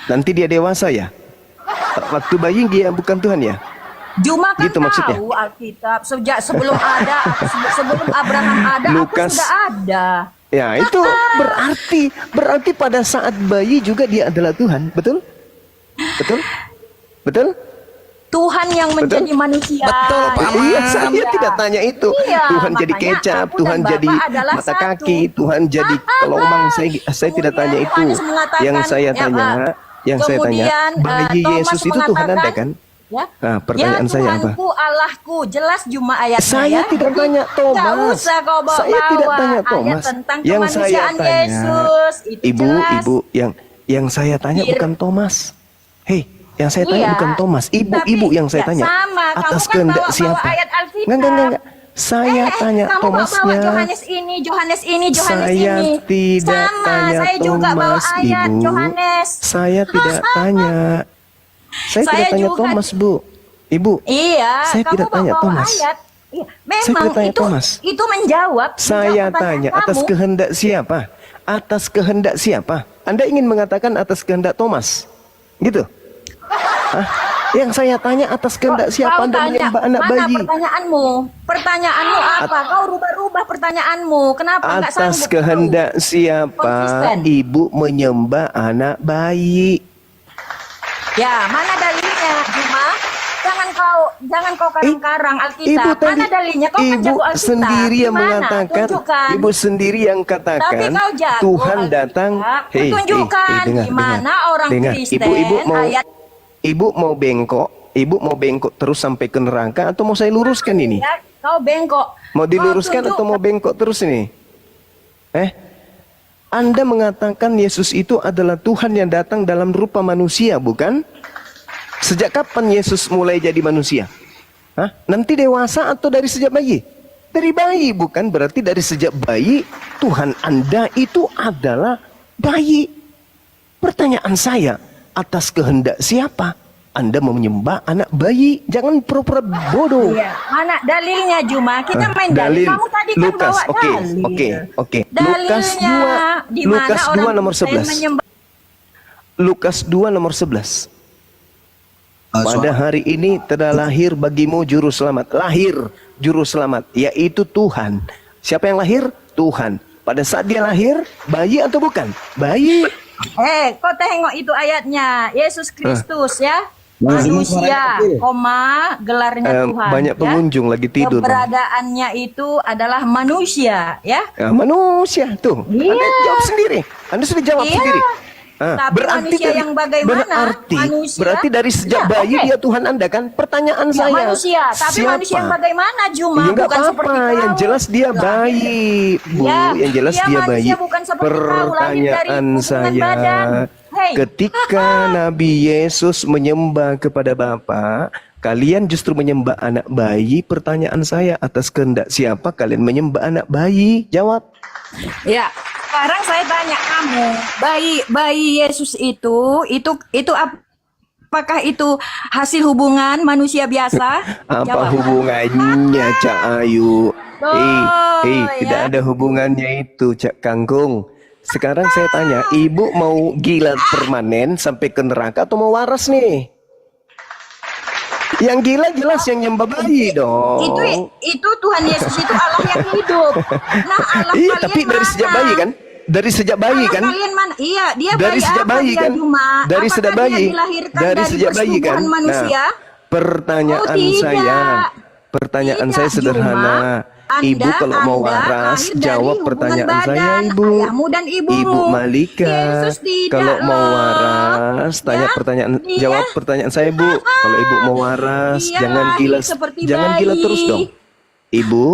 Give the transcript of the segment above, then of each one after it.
Nanti dia dewasa ya? Waktu bayi dia bukan Tuhan ya? Juma kan Gitu maksudnya? tahu Alkitab sejak sebelum ada, sebelum Abraham ada, aku Lukas. sudah ada. Ya itu berarti pada saat bayi juga dia adalah Tuhan, betul? Betul? Betul? Tuhan yang menjadi manusia. Betul, Pak Aman. Iya, saya tidak tanya itu. Iya, Tuhan jadi makanya kecap, aku Tuhan dan jadi Bapak adalah mata satu. kaki, Tuhan jadi kelomang. Saya tidak Kemudian tanya itu. Yohanes mengatakan, Yang saya tanya, kemudian, bayi Thomas Yesus itu Tuhan Anda mengatakan, kan? Ya, Nah, pertanyaan saya apa? Tuhanku, Allahku, jelas Juma ayatnya Saya ya. tidak Jadi, tanya Thomas. nggak usah kau bawa Saya tidak tanya ayat Thomas. tentang Yang saya kemanusiaan tanya, Yesus. Itu Ibu, jelas. Ibu, yang saya tanya bukan Thomas. Hei, yang saya tanya Iya, bukan Thomas. tapi Ibu yang saya ya tanya. sama, kamu Atas kan kehendak bawa-bawa siapa? ayat Alkitab. Enggak. Saya tanya kamu bawa Thomasnya. Johannes ini, Johannes Saya ini. tidak Sama, tanya saya juga bawa Thomas, ayat Ibu. Johannes. Saya tidak tanya. Saya Saya tidak tanya juga. Thomas, Bu. Ibu. Iya, Saya kamu tidak tanya bawa Thomas. ayat. Iya, Saya memang tidak tanya itu Thomas. itu menjawab Saya pertanyaan tanya atas kamu. kehendak siapa? Atas kehendak siapa? Anda ingin mengatakan atas kehendak Thomas? Gitu? Hah? Yang saya tanya atas kehendak siapa Kau Anda tanya, menyembah anak mana bayi? pertanyaanmu? Pertanyaanmu apa? Kau rubah-rubah pertanyaanmu. Kenapa nggak Atas sanggup? kehendak siapa Konsisten. ibu menyembah anak bayi? Ya, mana dalilnya, Juma? Jangan kau karang-karang Ibu Alkitab. tadi, Mana dalilnya? Kau kan ibu jago Alkitab. sendiri yang Di mana? mengatakan, Tunjukkan. ibu sendiri yang Tapi katakan, kau jago Tuhan Alkitab. datang. Hei, Tunjukkan dengar, di mana dengar, orang dengar. Kristen Ibu mau bengkok, ibu mau bengkok terus sampai ke neraka atau mau saya luruskan ini? Ya, kau bengkok. Mau diluruskan Kau atau mau bengkok terus ini? Anda mengatakan Yesus itu adalah Tuhan yang datang dalam rupa manusia, bukan? Sejak kapan Yesus mulai jadi manusia? Hah? Nanti dewasa atau dari sejak bayi? Dari bayi, bukan? Berarti dari sejak bayi Tuhan Anda itu adalah bayi. Pertanyaan saya, atas kehendak siapa Anda mau menyembah anak bayi? Jangan pura-pura bodoh. Iya. Mana dalilnya, Juma? Kita main dalil. Kamu tadi kan Lukas, bawa oke. dalil. Lukas 2, di Lukas mana 2 orang nomor Kristen 11. menyembah- Lukas 2 nomor 11. Pada hari ini telah lahir bagimu juru selamat. Lahir juru selamat, yaitu Tuhan. Siapa yang lahir? Tuhan. Pada saat dia lahir, bayi atau bukan? Bayi. Kau tengok itu ayatnya. Yesus Kristus ya. Nah, Manusia, suaranya kecil. gelarnya Tuhan. Banyak pengunjung lagi tidur. Keberadaannya itu adalah manusia, ya. Ya, manusia tuh. Iya. Anda jawab sendiri. Anda sudah jawab Iya. sendiri. Tapi manusia yang bagaimana? Berarti dari sejak bayi dia Tuhan Anda kan? Pertanyaan Ya, saya. manusia, tapi siapa? manusia yang bagaimana, Juma? Ya, nggak Bukan apa-apa. seperti Yang kau. jelas dia bayi, Bu. Ya, Yang jelas dia manusia bayi. bukan seperti kau, lahir dari Pertanyaan hubungan saya, badan. Hei. ketika Nabi Yesus menyembah kepada Bapa, kalian justru menyembah anak bayi. Pertanyaan saya, atas kehendak siapa kalian menyembah anak bayi? Jawab. Ya, sekarang saya tanya kamu, bayi Yesus itu apakah itu hasil hubungan manusia biasa? Apa Jawab. hubungannya, Cak Ayu? Hei, ya. tidak ada hubungannya itu, Cak Kangkung. Sekarang saya tanya, ibu mau gila permanen sampai ke neraka atau mau waras nih? Yang gila jelas yang nyembah bayi dong. Itu Tuhan Yesus itu Allah yang hidup. Nah, Allah Iya, kalian tapi dari sejak mana? bayi kan? Dari sejak bayi Allah kan? kalian mana? Iya, dia Dari bayi sejak apa bayi dia, kan? Juma? Dari Apakah sejak dia bayi. dilahirkan Dari dari sejak bayi kan? persetubuhan manusia? Pertanyaan Oh, saya, tidak. saya sederhana. Anda, Ibu kalau mau waras, lahir dari jawab hubungan pertanyaan badan saya, Ibu. ayahmu dan ibumu. Ibu Malika, Yesus tidak kalau mau loh. waras, tanya Ya, pertanyaan, dia- jawab pertanyaan saya, Bu. Kalau Ibu mau waras, Dia jangan lahir gila, seperti jangan gila bayi. terus dong. Ibu,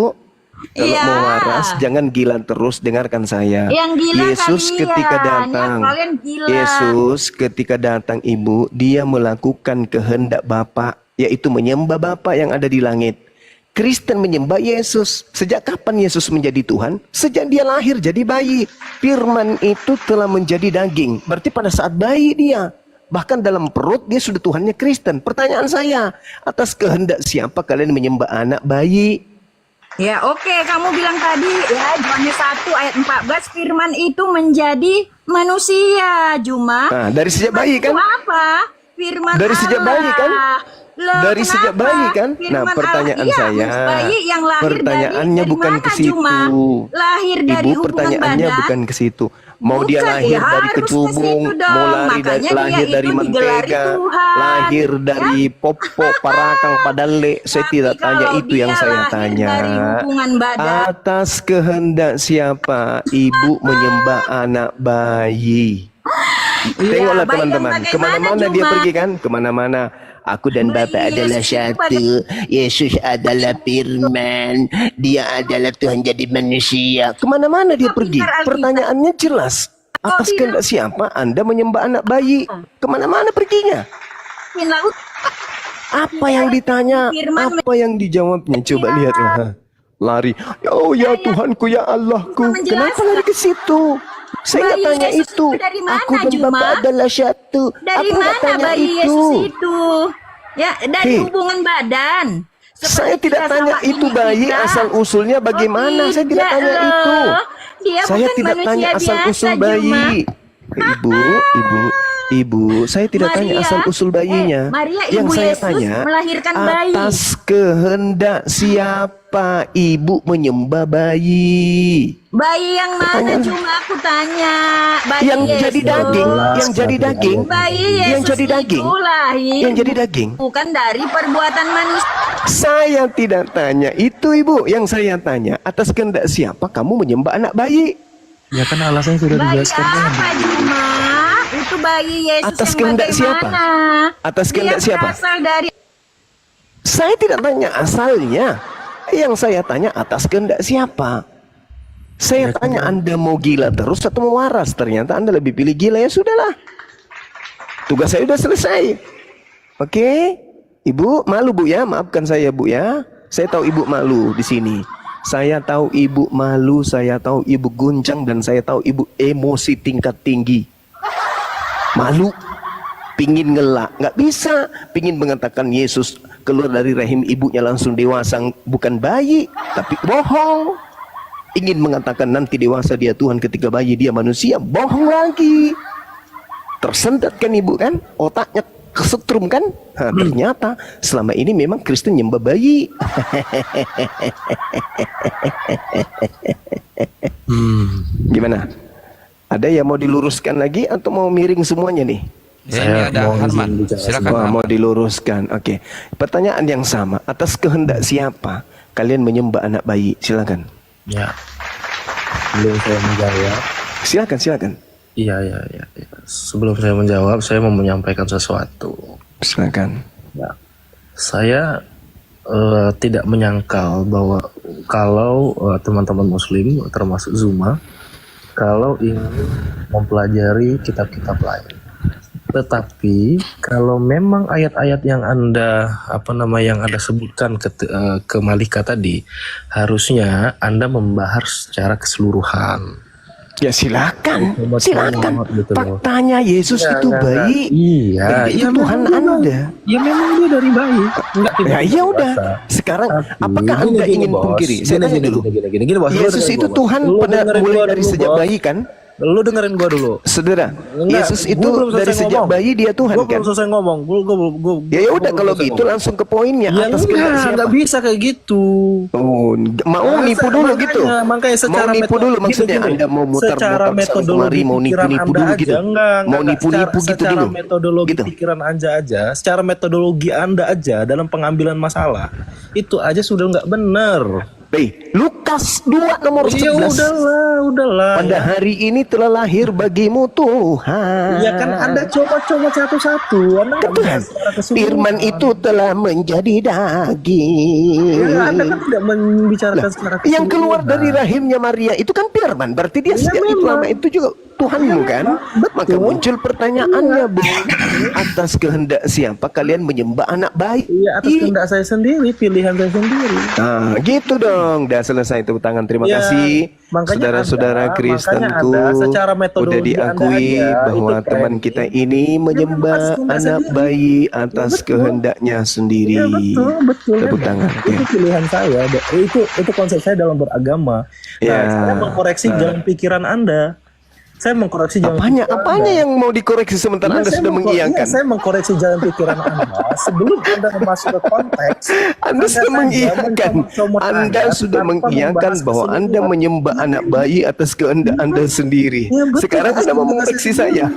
kalau Iya. mau waras, jangan gila terus. Dengarkan saya. Yang gila Yesus kalian, ketika ya, datang, kalian gila. Yesus ketika datang, Ibu, dia melakukan kehendak Bapa, yaitu menyembah Bapa yang ada di langit. Kristen menyembah Yesus. Sejak kapan Yesus menjadi Tuhan? Sejak dia lahir jadi bayi. Firman itu telah menjadi daging. Berarti pada saat bayi dia. Bahkan dalam perut dia sudah Tuhannya Kristen. Pertanyaan saya, atas kehendak siapa kalian menyembah anak bayi? Ya, oke, kamu bilang tadi ya Yohanes 1 ayat 14 firman itu menjadi manusia, Juma. Nah, dari sejak Firman bayi itu kan? apa? Firman Dari sejak bayi kan? Allah. Loh, Dari sejak kenapa? bayi kan? Nah, Firman pertanyaan Allah. saya. Iya, bayi yang lahir Pertanyaannya dari bukan mana, ke situ. Juma? Lahir dari Ibu, hubungan pertanyaannya badan. bukan ke situ. Mau dia Bukan, lahir ya dari harus ke kecubung, situ dong. mau lahir Makanya dia lahir itu dari digelari mentega, Tuhan. lahir dari popo, parakang, padale. Saya Tapi tidak tanya kalau itu yang dia saya lahir tanya. dari hubungan badan, Atas kehendak siapa ibu menyembah anak bayi? Tengoklah bayi yang teman-teman, bagaimana, kemana-mana dia Juma? pergi kan, kemana-mana. Aku dan Bayi Bapa adalah Yesus itu satu. Yesus adalah firman. Dia adalah Tuhan jadi manusia. Kemana-mana dia Kau pergi. pintar Alkitab. Pertanyaannya jelas. Atas Kau kehendak siapa Anda menyembah anak bayi? Kemana-mana perginya. Fin laut. Apa yang ditanya? Firman Apa yang dijawabnya? Coba lihatlah. Lari. Oh ya Tuhanku, ya Allahku. Menjelaskan. Kenapa lari ke situ? Saya nggak Bayi tanya Yesus itu. itu dari mana, Aku dan Juma? Bapa adalah satu. Dari Aku nggak mana tanya bayi itu. Yesus itu? Ya, dari Hei. hubungan badan. Seperti Saya tidak kita tanya sama itu ini bayi kita. asal usulnya bagaimana. Saya tidak tidak tanya loh. itu. Dia Saya bukan tidak tanya manusia asal biasa, usul Juma. bayi. Ibu, saya tidak tanya Maria, asal usul bayinya. Maria, Yang ibu saya Yesus tanya, melahirkan bayi. atas kehendak siapa ibu menyembah bayi? Bayi yang mana, Pertanyaan- Juma? Aku tanya. Bayi Yang Yesus. jadi daging, yang jadi daging, Bayi Yesus yang jadi daging, itu lahir yang jadi daging. bukan dari perbuatan manusia. Saya tidak tanya itu, Ibu. Yang saya tanya, atas kehendak siapa kamu menyembah anak bayi? Ya kan alasannya sudah Bayi dijelaskan apa, Juma? Itu bayi Yesus Atas yang kehendak bagaimana? siapa? Atas kehendak Dia siapa? berasal dari Saya tidak tanya asalnya. Yang saya tanya atas kehendak siapa? Saya tanya Anda mau gila terus atau mau waras? Ternyata Anda lebih pilih gila, ya sudahlah. Tugas saya sudah selesai. Oke? Ibu malu Bu ya, maafkan saya Bu ya. Saya tahu Ibu malu di sini. Saya tahu Ibu malu, saya tahu Ibu guncang, dan saya tahu Ibu emosi tingkat tinggi. Malu, pingin ngelak, nggak bisa. Pingin mengatakan Yesus keluar dari rahim ibunya langsung dewasa, bukan bayi, tapi bohong. Ingin mengatakan nanti dewasa dia Tuhan, ketika bayi dia manusia, bohong lagi. Tersendat kan Ibu kan, otaknya kesetrum kan. Nah, ternyata selama ini memang Kristen nyembah bayi. Gimana? Ada yang mau diluruskan lagi atau mau miring semuanya nih? Saya Ini ada mau Harman. izin bicara Silakan. Wah, Harman. mau diluruskan. Oke. Pertanyaan yang sama. Atas kehendak siapa kalian menyembah anak bayi? Silakan. Ya. Sebelum saya menjawab, Silakan. iya. Sebelum saya menjawab, saya mau menyampaikan sesuatu. Silakan. Ya. Saya tidak menyangkal bahwa kalau teman-teman Muslim, termasuk Zuma, kalau ingin mempelajari kitab-kitab lain. Tetapi kalau memang ayat-ayat yang yang Anda sebutkan ke Malika tadi, harusnya Anda membahas secara keseluruhan. Ya silakan. Cuma Silakan. gitu loh. Faktanya Yesus Ya, itu enggak. bayi. Iya, Itu iya, Tuhan memang dia Anda. bayi. Ya memang dia dari bayi. Enggak, tidak Ya iya udah. dewasa. Sekarang Tapi, apakah gini, Anda ingin Bos. pungkiri? Saya tanya dulu. Gini, Bos. Lu Yesus dengerin itu gua, Bos. Tuhan Lu pada dengerin mulai gua dari dulu, sejak Bos. bayi kan? Lu dengerin gua dulu. Saudara, Enggak, Yesus gua itu belum selesai dari sejak ngomong. bayi dia Tuhan Gua kan? belum selesai ngomong. Gua Ya udah belum kalau selesai gitu ngomong. langsung ke poinnya. Ya Atas kehendak siapa? enggak bisa kayak gitu. Oh, mau nipu dulu gitu. Makanya secara Mau nipu dulu maksudnya Anda mau secara mutar-mutar sana metodologi kemari, mau pikiran nipu-nipu Anda dulu aja, gitu. Mau nipu-nipu gitu secara dulu. metodologi Gitu. pikiran Anda aja, secara metodologi Anda aja dalam pengambilan masalah itu aja sudah nggak benar. Lukas 2 nomor 11. Ya udahlah. Pada hari ini telah lahir bagimu Tuhan. Ya kan Anda coba satu-satu. Anda nggak bisa Tuhan, secara keseluruhan. firman itu telah menjadi daging. Ya, Anda kan tidak membicarakan secara keseluruhan. Yang keluar dari rahimnya Maria itu kan firman. Berarti dia sejak itu memang. lama itu juga Tuhanmu kan? Maka muncul pertanyaannya, Bu. Atas kehendak siapa kalian menyembah anak bayi? Iya, atas kehendak saya sendiri, pilihan saya sendiri. Nah, gitu dong. Sudah selesai tepuk tangan. Terima Ya, kasih makanya saudara-saudara Anda Kristenku. secara Udah metodologi diakui Anda aja, bahwa itu teman training. kita ini Memang harus menyembah kehendak anak sendiri. bayi atas betul. kehendaknya sendiri. Ya betul. Tepuk memang. tangan. Itu Ya. pilihan saya. Itu konsep saya dalam beragama. Nah, Ya. saya mengkoreksi jalan pikiran Anda. Saya mengkoreksi jalan Apanya yang mau dikoreksi sementara Anda sudah mengiyakan? Saya mengkoreksi jalan pikiran Anda sebelum Anda masuk ke konteks. Anda sudah mengiyakan. Anda sudah mengiyakan bahwa Anda menyembah anak bayi atas kehendak Anda sendiri. Ya, betul. Sekarang Anda mau mengoreksi saya.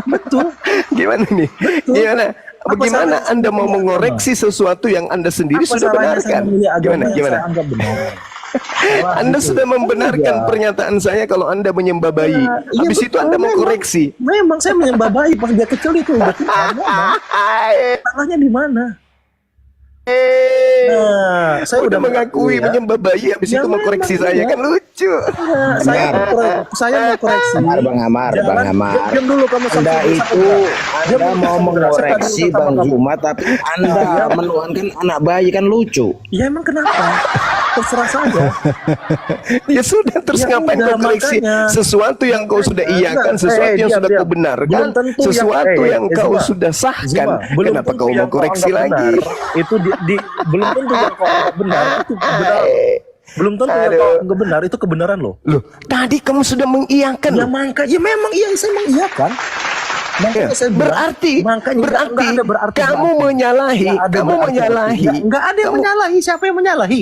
Betul. Gimana nih? Gimana? Bagaimana salahnya Anda saya mau memilih mengoreksi sesuatu yang Anda sendiri sudah benarkan? Gimana? Saya anggap benar. Anda sudah membenarkan pernyataan saya kalau Anda menyembah bayi. Iya, Habis itu betul, Anda mau memang. koreksi. Memang saya menyembah bayi pas dia kecil itu udah memang. Salahnya di mana? Nah, saya udah mengakui ya. menyembah bayi, habis Ya, itu mau koreksi memang, saya iya. kan lucu. Nah, saya mau koreksi. Bang Amar. Diam dulu kamu Anda sampai itu Anda mau mengoreksi Bang Zuma, tapi Anda menuhankan anak bayi kan lucu. Ya emang kenapa? Terserah saja. Ya sudah, terus Ya ngapain udah, kau koreksi makanya. sesuatu yang kau sudah iyakan, sesuatu yang diam, sudah diam. kau benarkan, Belum tentu sesuatu yang kau Zuma, sudah sahkan. Zuma, belum Kenapa tentu kau mau yang koreksi anggap lagi? benar, itu belum tentu yang kau anggap benar itu benar. Belum tentu yang kau anggap benar itu kebenaran loh. Loh, tadi kamu sudah mengiyakan. Ya memang iya saya mengiyakan. Makanya Ya, saya bilang, berarti makanya nggak ada berarti kamu menyalahi, Nggak ada kamu berarti. menyalahi. Nggak ada yang menyalahi. Siapa yang menyalahi?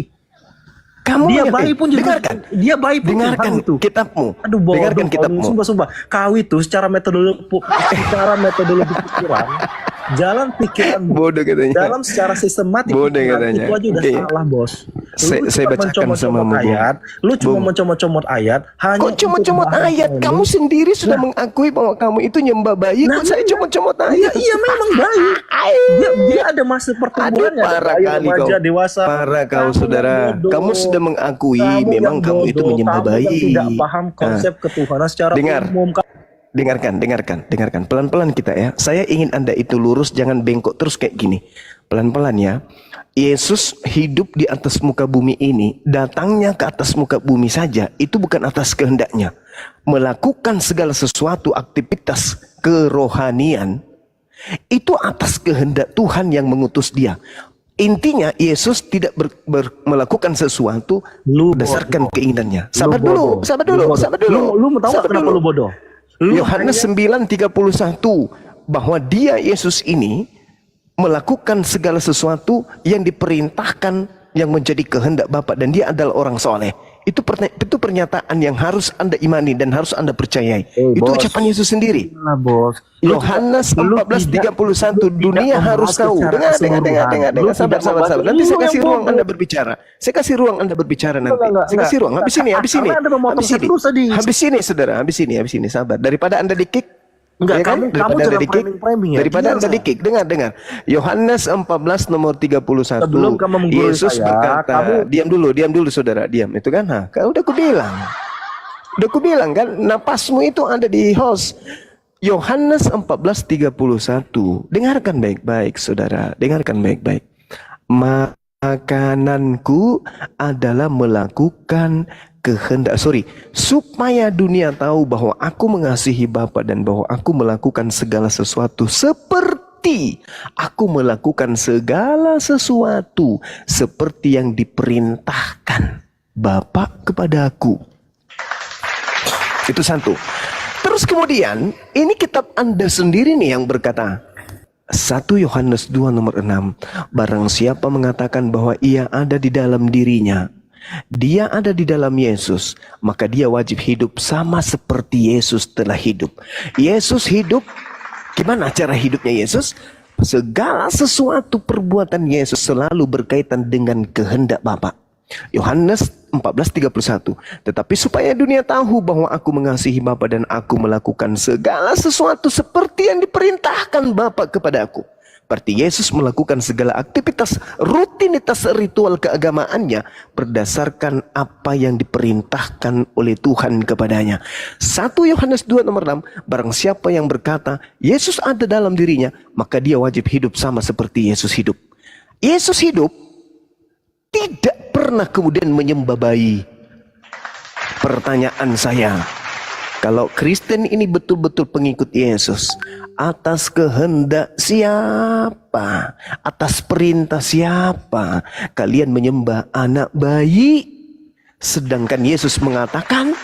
Kamu Dia menyalahi. bayi pun juga dengarkan. dia bayi pun Dengarkan Tuhan itu. kitabmu. Aduh, bodoh, Dengarkan kitabmu. Sumpah. Kau itu secara metodologi pikiran, jalan pikiran Bodoh katanya. dalam secara sistematik Bodoh pikiran katanya. itu aja udah Oke. salah, Bos. Saya bacakan sama Bung. ayat, lu cuma Bung. mencomot-comot ayat, hanya Kok comot-comot untuk ayat? bahasa Kamu ini. sendiri sudah mengakui bahwa kamu itu nyembah bayi. Kok saya comot-comot ayat? Iya memang bayi. Dia ada masa pertumbuhannya. Aduh, parah ada kali remaja, kau. dewasa. Parah kau, Kamu saudara. yang bodoh. Kamu sudah mengakui Kamu memang yang kamu itu bodoh. menyembah Kamu yang bayi. tidak paham konsep ketuhanan secara Dengar. umum. Dengarkan. Pelan-pelan kita ya. Saya ingin Anda itu lurus, jangan bengkok terus kayak gini. Pelan-pelan ya. Yesus hidup di atas muka bumi ini, datangnya ke atas muka bumi saja, itu bukan atas kehendaknya. Melakukan segala sesuatu aktivitas kerohanian, itu atas kehendak Tuhan yang mengutus dia. Intinya Yesus tidak melakukan sesuatu berdasarkan keinginannya. Sabar dulu. Lu mau tahu kenapa lu bodoh? Yohanes 9:31 bahwa dia Yesus ini melakukan segala sesuatu yang diperintahkan yang menjadi kehendak Bapa, dan dia adalah orang soleh. Itu pernyataan yang harus Anda imani dan harus Anda percayai. Itu bos. ucapan Yesus sendiri. Nah, Bos. Yohanes 14:31, dunia harus tahu. Dengar. Sabar. Nanti saya kasih ruang Anda berbicara. Saya kasih ruang Anda berbicara nanti. Saya kasih ruang. Habis ini. Habis ini, saudara. Habis ini. Sabar. Daripada Anda di-kick. Enggak, Ya kan? kamu Daripada jangan Anda di-kick. framing ya. Daripada Dia Anda di-kick. Dengar. Yohanes 14 nomor 31. Sebelum kamu menggurui Yesus saya, berkata, diam dulu saudara. Diam. Itu kan. Udah aku bilang kan, napasmu itu ada di host. Yohanes 14:31. Dengarkan baik-baik, saudara. Dengarkan baik-baik. Makananku adalah melakukan supaya dunia tahu bahwa aku mengasihi Bapa dan bahwa aku melakukan segala sesuatu seperti yang diperintahkan Bapa kepada aku. Itu satu. Terus kemudian, ini kitab Anda sendiri nih yang berkata, 1 Yohanes 2 nomor 6, barang siapa mengatakan bahwa ia ada di dalam dirinya, dia ada di dalam Yesus, maka dia wajib hidup sama seperti Yesus telah hidup. Yesus hidup, gimana cara hidupnya Yesus? Segala sesuatu perbuatan Yesus selalu berkaitan dengan kehendak Bapa. Yohanes 14:31. Tetapi supaya dunia tahu bahwa aku mengasihi Bapa dan aku melakukan segala sesuatu seperti yang diperintahkan Bapa kepada aku. Berarti Yesus melakukan segala aktivitas rutinitas ritual keagamaannya berdasarkan apa yang diperintahkan oleh Tuhan kepadanya. 1 Yohanes 2 nomor 6, barang siapa yang berkata Yesus ada dalam dirinya, maka dia wajib hidup sama seperti Yesus hidup. Yesus hidup tidak pernah pernah kemudian menyembah bayi. Pertanyaan saya, kalau Kristen ini betul-betul pengikut Yesus, atas kehendak siapa, atas perintah siapa kalian menyembah anak bayi? Sedangkan Yesus mengatakan,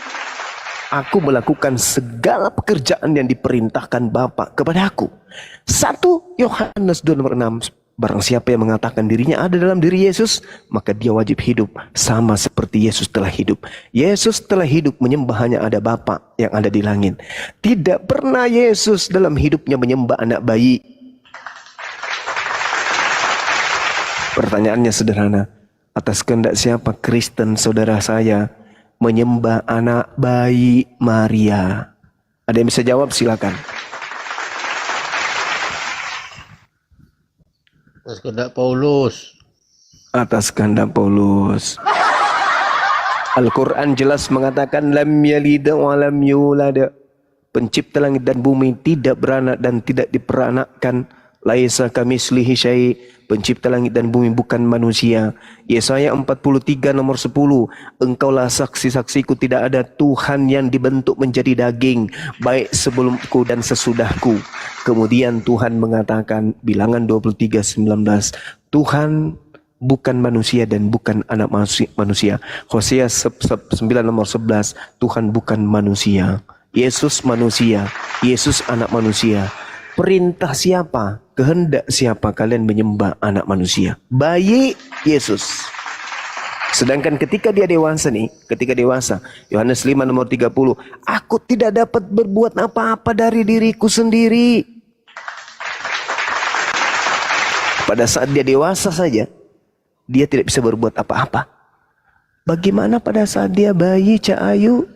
aku melakukan segala pekerjaan yang diperintahkan Bapa kepada aku. 1 Yohanes 2 nomor 6. Barang siapa yang mengatakan dirinya ada dalam diri Yesus, maka dia wajib hidup sama seperti Yesus telah hidup. Yesus telah hidup menyembah hanya ada Bapa yang ada di langit. Tidak pernah Yesus dalam hidupnya menyembah anak bayi. Pertanyaannya sederhana. Atas kehendak siapa Kristen saudara saya menyembah anak bayi Maria? Ada yang bisa jawab? Silakan. Atas kehendak Paulus. Atas kehendak Paulus. Al-Quran jelas mengatakan lam yalid wa lam yulad. Pencipta langit dan bumi tidak beranak dan tidak diperanakkan. Laisa kamislihi syai'. Pencipta langit dan bumi bukan manusia. Yesaya 43 nomor 10. Engkaulah saksi-saksiku, tidak ada Tuhan yang dibentuk menjadi daging, baik sebelumku dan sesudahku. Kemudian Tuhan mengatakan, Bilangan 23:19, Tuhan bukan manusia dan bukan anak manusia. Hosea 9 nomor 11, Tuhan bukan manusia. Yesus manusia, Yesus anak manusia. Perintah siapa, kehendak siapa kalian menyembah anak manusia? Bayi Yesus. Sedangkan ketika dia dewasa nih, ketika dewasa, Yohanes 5 nomor 30, aku tidak dapat berbuat apa-apa dari diriku sendiri. Pada saat dia dewasa saja, dia tidak bisa berbuat apa-apa. Bagaimana pada saat dia bayi, Cak Ayu?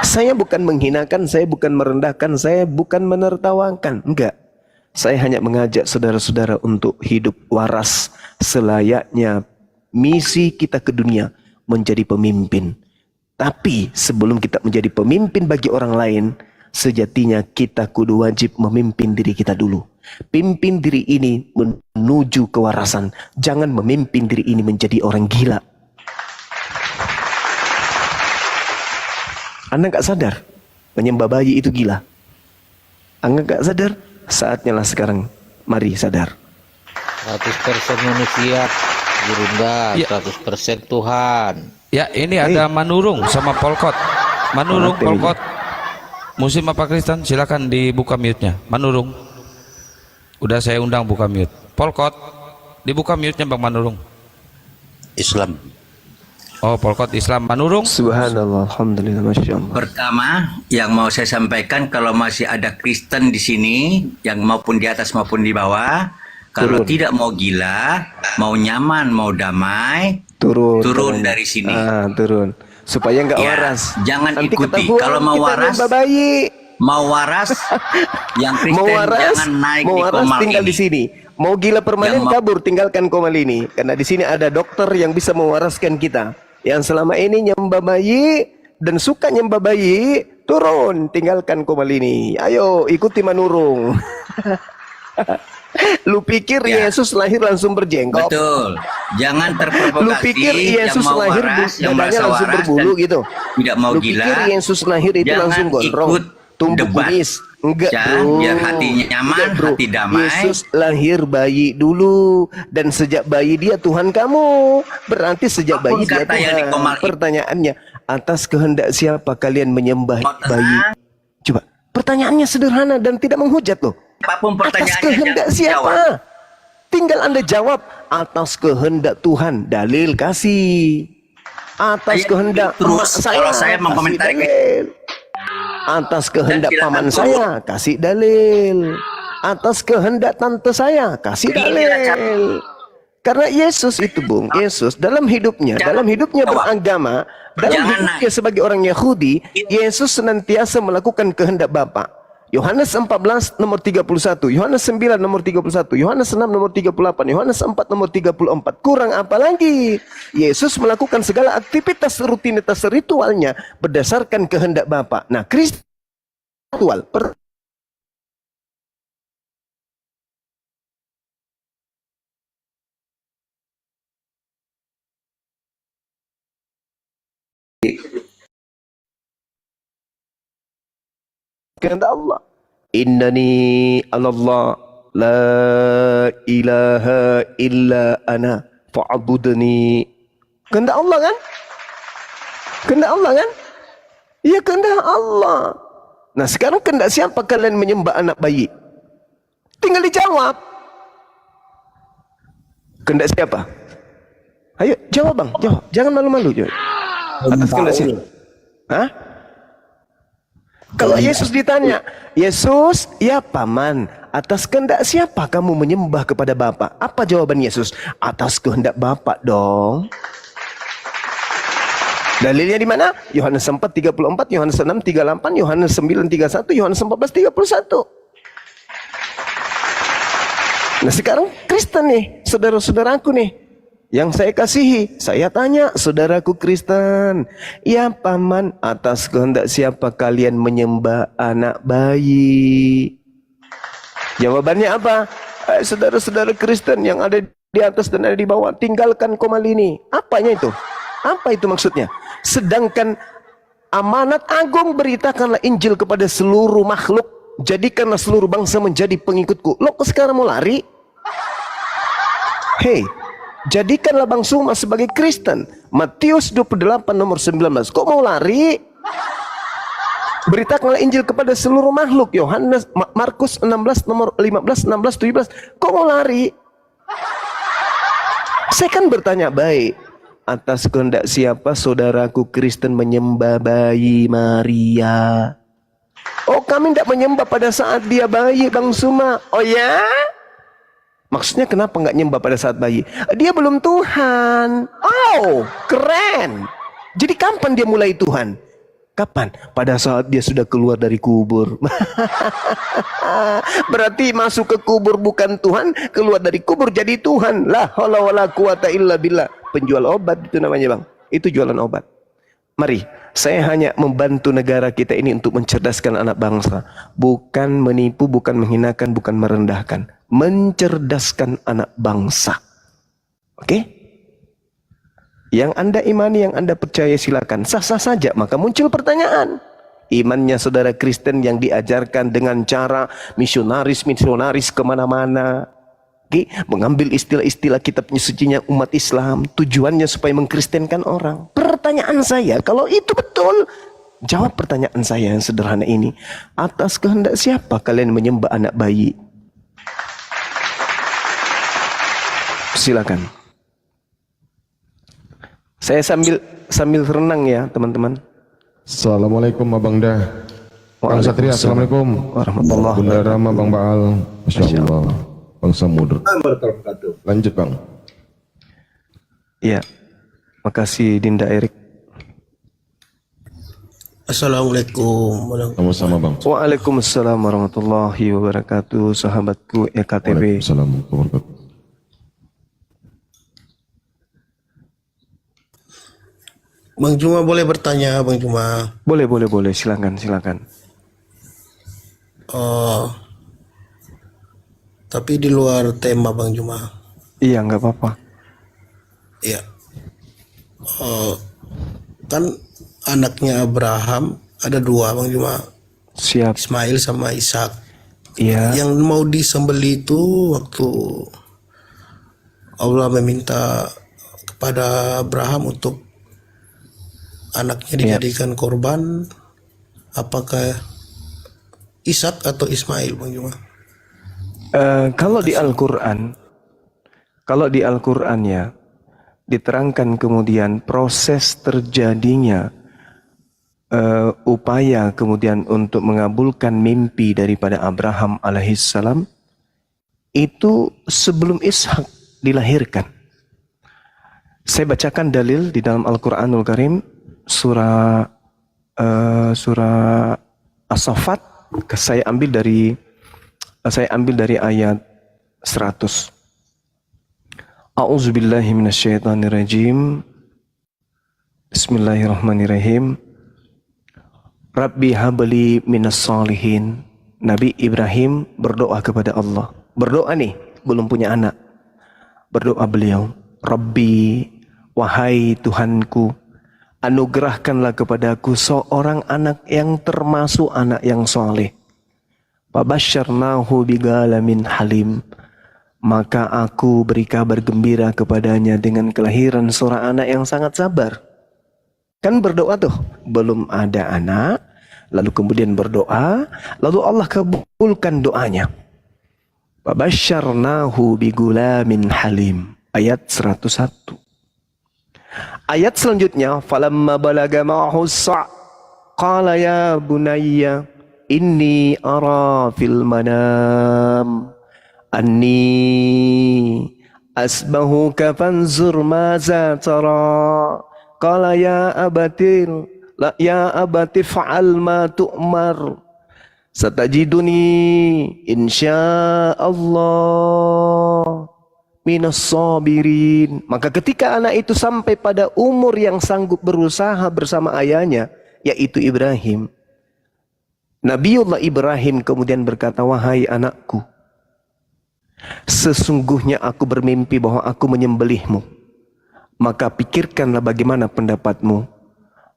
Saya bukan menghinakan, saya bukan merendahkan, saya bukan menertawakan. Enggak. Saya hanya mengajak saudara-saudara untuk hidup waras selayaknya misi kita ke dunia, menjadi pemimpin. Tapi sebelum kita menjadi pemimpin bagi orang lain, sejatinya kita kudu wajib memimpin diri kita dulu. Pimpin diri ini menuju kewarasan. Jangan memimpin diri ini menjadi orang gila. Anda gak sadar menyembah bayi itu gila? Anda gak sadar? Saatnya lah sekarang. Mari sadar. 100% manusia, Gurunda, Ya. 100% Tuhan. Ya, ini ada Manurung sama Polkot. Manurung, Polkot. Muslim apa Kristen? Silakan dibuka mute-nya. Manurung. Udah saya undang buka mute. Polkot, dibuka mute-nya Bang Manurung. Islam. Oh, Polkot Islam. Manurung. Subhanallah, alhamdulillah, masya Allah. Pertama, yang mau saya sampaikan, kalau masih ada Kristen di sini, yang maupun di atas maupun di bawah, kalau Turun. tidak mau gila, mau nyaman, mau damai, Turun dari sini. Turun. Supaya nggak Ya, waras. jangan Nanti ikuti. ketahuan Kalau mau kita waras, menyembah bayi. Mau waras, yang Mau Kristen waras, jangan naik mau di waras Komal tinggal ini. di sini. Mau gila permanen Yang mau- kabur, tinggalkan Komal ini. Karena di sini ada dokter yang bisa mewaraskan kita. Yang selama ini nyembah bayi dan suka nyembah bayi, turun, tinggalkan Komal ini. Ayo ikuti Manurung. Lu pikir Ya. Yesus lahir langsung berjenggot? Betul. Jangan Lu terprovokasi. pikir Yesus yang mau lahir waras, yang dadanya merasa langsung waras berbulu dan gitu? tidak mau Lu gila. pikir Yesus lahir itu Jangan langsung gondrong, ikut tumbuh debat. kumis? Enggak, Ya, bro. biar hatinya nyaman, Enggak, bro. hati damai. Yesus lahir bayi dulu, dan sejak bayi dia Tuhan kamu. Berarti sejak Apapun bayi dia kata yang Tuhan. dikomal itu. Pertanyaannya, atas kehendak siapa kalian menyembah Mau tenang. bayi? Coba, pertanyaannya sederhana dan tidak menghujat loh. Apapun Atas pertanyaannya, kehendak jangan siapa? dijawab. Tinggal Anda jawab, atas kehendak Tuhan. Dalil kasih. Atas Ayo, kehendak terus, emak kalau saya kasih mengomentari dalil. Atas kehendak silakan paman turun. saya, kasih dalil. Atas kehendak tante saya, kasih Ini dalil. adalah Karena Yesus itu, Bung, Yesus dalam hidupnya Jangan beragama, dalam Jangan hidupnya sebagai orang Yahudi, Yesus senantiasa melakukan kehendak Bapa. Yohanes 14 nomor 31, Yohanes 9 nomor 31, Yohanes 6 nomor 38, Yohanes 4 nomor 34. Kurang apa lagi? Yesus melakukan segala aktivitas rutinitas ritualnya berdasarkan kehendak Bapa. Nah, Kristus ritual kehendak Allah. Innani Allah la ilaha illa ana fa'budni. Kehendak Allah kan? Kehendak Allah kan? Ya kehendak Allah. Nah sekarang kehendak siapa kalian menyembah anak bayi? Tinggal dijawab. Kehendak siapa? Ayo jawab bang, jawab. Jangan malu-malu. Jawab. Atas kehendak siapa? Hah? Kalau Yesus ditanya, Yesus, ya paman, atas kehendak siapa kamu menyembah kepada Bapa? Apa jawaban Yesus? Atas kehendak Bapa dong. Dalilnya di mana? Yohanes 4:34, Yohanes 6:38, Yohanes 9:31, Yohanes 14:31. Nah sekarang Kristen nih, saudara-saudaraku nih, yang saya kasihi, saya tanya saudaraku Kristen, ya paman, atas kehendak siapa kalian menyembah anak bayi? Jawabannya apa? Saudara-saudara Kristen yang ada di atas dan ada di bawah, tinggalkan komal ini. Apanya itu? Apa itu maksudnya? Sedangkan amanat agung, beritakanlah Injil kepada seluruh makhluk, jadikanlah seluruh bangsa menjadi pengikutku. Lo kok sekarang mau lari? Hei, jadikanlah bangsa umat sebagai Kristen. Matius 28 nomor 19. Kok mau lari? Beritakanlah Injil kepada seluruh makhluk. Yohanes, Markus 16 nomor 15, 16, 17. Kok mau lari? Saya kan bertanya baik. Atas kehendak siapa saudaraku Kristen menyembah bayi Maria? Oh kami tidak menyembah pada saat dia bayi Bang Suma. Oh ya? Maksudnya kenapa nggak nyembah pada saat bayi? Dia belum Tuhan. Oh, keren. Jadi kapan dia mulai Tuhan? Kapan? Pada saat dia sudah keluar dari kubur. Berarti masuk ke kubur bukan Tuhan, keluar dari kubur jadi Tuhan. La haula wala quwata illa billah. Penjual obat itu namanya bang. Itu jualan obat. Mari, saya hanya membantu negara kita ini untuk mencerdaskan anak bangsa. Bukan menipu, bukan menghinakan, bukan merendahkan. Mencerdaskan anak bangsa. Oke? Yang Anda imani, yang Anda percaya silakan. Sah-sah saja, maka muncul pertanyaan. Imannya saudara Kristen yang diajarkan dengan cara misionaris kemana-mana. Oke? Mengambil istilah-istilah kitab sucinya umat Islam. Tujuannya supaya mengkristenkan orang. Pertanyaan saya, kalau itu betul, jawab pertanyaan saya yang sederhana ini. Atas kehendak siapa kalian menyembah anak bayi? Silakan. Saya sambil renang ya teman-teman. Assalamualaikum Abang Dah. Bang Satria, Assalamualaikum warahmatullahi Bunda Rama, Bang Baal. Masya Allah. Bang Samudra. Lanjut Bang. Iya. Makasih Dinda Erik. Assalamualaikum. Sama-sama Bang. Waalaikumsalam warahmatullahi wabarakatuh. Sahabatku EKTB. Waalaikumsalam warahmatullahi wabarakatuh. Bang Juma boleh bertanya, Bang Juma? Boleh. Silakan. Tapi di luar tema, Bang Juma. Iya, nggak apa-apa. Iya. Kan anaknya Abraham ada dua, Bang Juma. Siap. Ismail sama Ishak. Iya. Yang mau disembelih itu waktu Allah meminta kepada Abraham untuk anaknya dijadikan korban, apakah Ishak atau Ismail, Bang Juma? Kalau di Al-Quran ya diterangkan kemudian proses terjadinya upaya kemudian untuk mengabulkan mimpi daripada Abraham alaihissalam itu sebelum Ishak dilahirkan. Saya bacakan dalil di dalam Al-Quranul Karim surah As-Saffat. Saya ambil dari ayat 100. A'udzubillahi minasyaitonirrajim. Bismillahirrahmanirrahim. Rabbi habli minas salihin. Nabi Ibrahim berdoa kepada Allah. Berdoa nih, belum punya anak. Berdoa beliau, Rabbi, wahai Tuhanku, anugerahkanlah kepadaku seorang anak yang termasuk anak yang soleh. Fabasyarnahu bigalamin halim. Maka aku beri kabar gembira kepadanya dengan kelahiran seorang anak yang sangat sabar. Kan berdoa tuh, belum ada anak, lalu kemudian berdoa, lalu Allah kabulkan doanya. Fabasyarnahu bigulamin halim. Ayat 101. Ayat selanjutnya, falamma balaga ma'ahu sa' qala ya bunayya inni ara fil manam anni asbahuka fanzur maza tara qala ya abati fa'al ma tu'mar satajiduni insyaallah minas sabirin. Maka ketika anak itu sampai pada umur yang sanggup berusaha bersama ayahnya, yaitu Ibrahim, Nabiullah Ibrahim kemudian berkata, wahai anakku, sesungguhnya aku bermimpi bahwa aku menyembelihmu. Maka pikirkanlah bagaimana pendapatmu.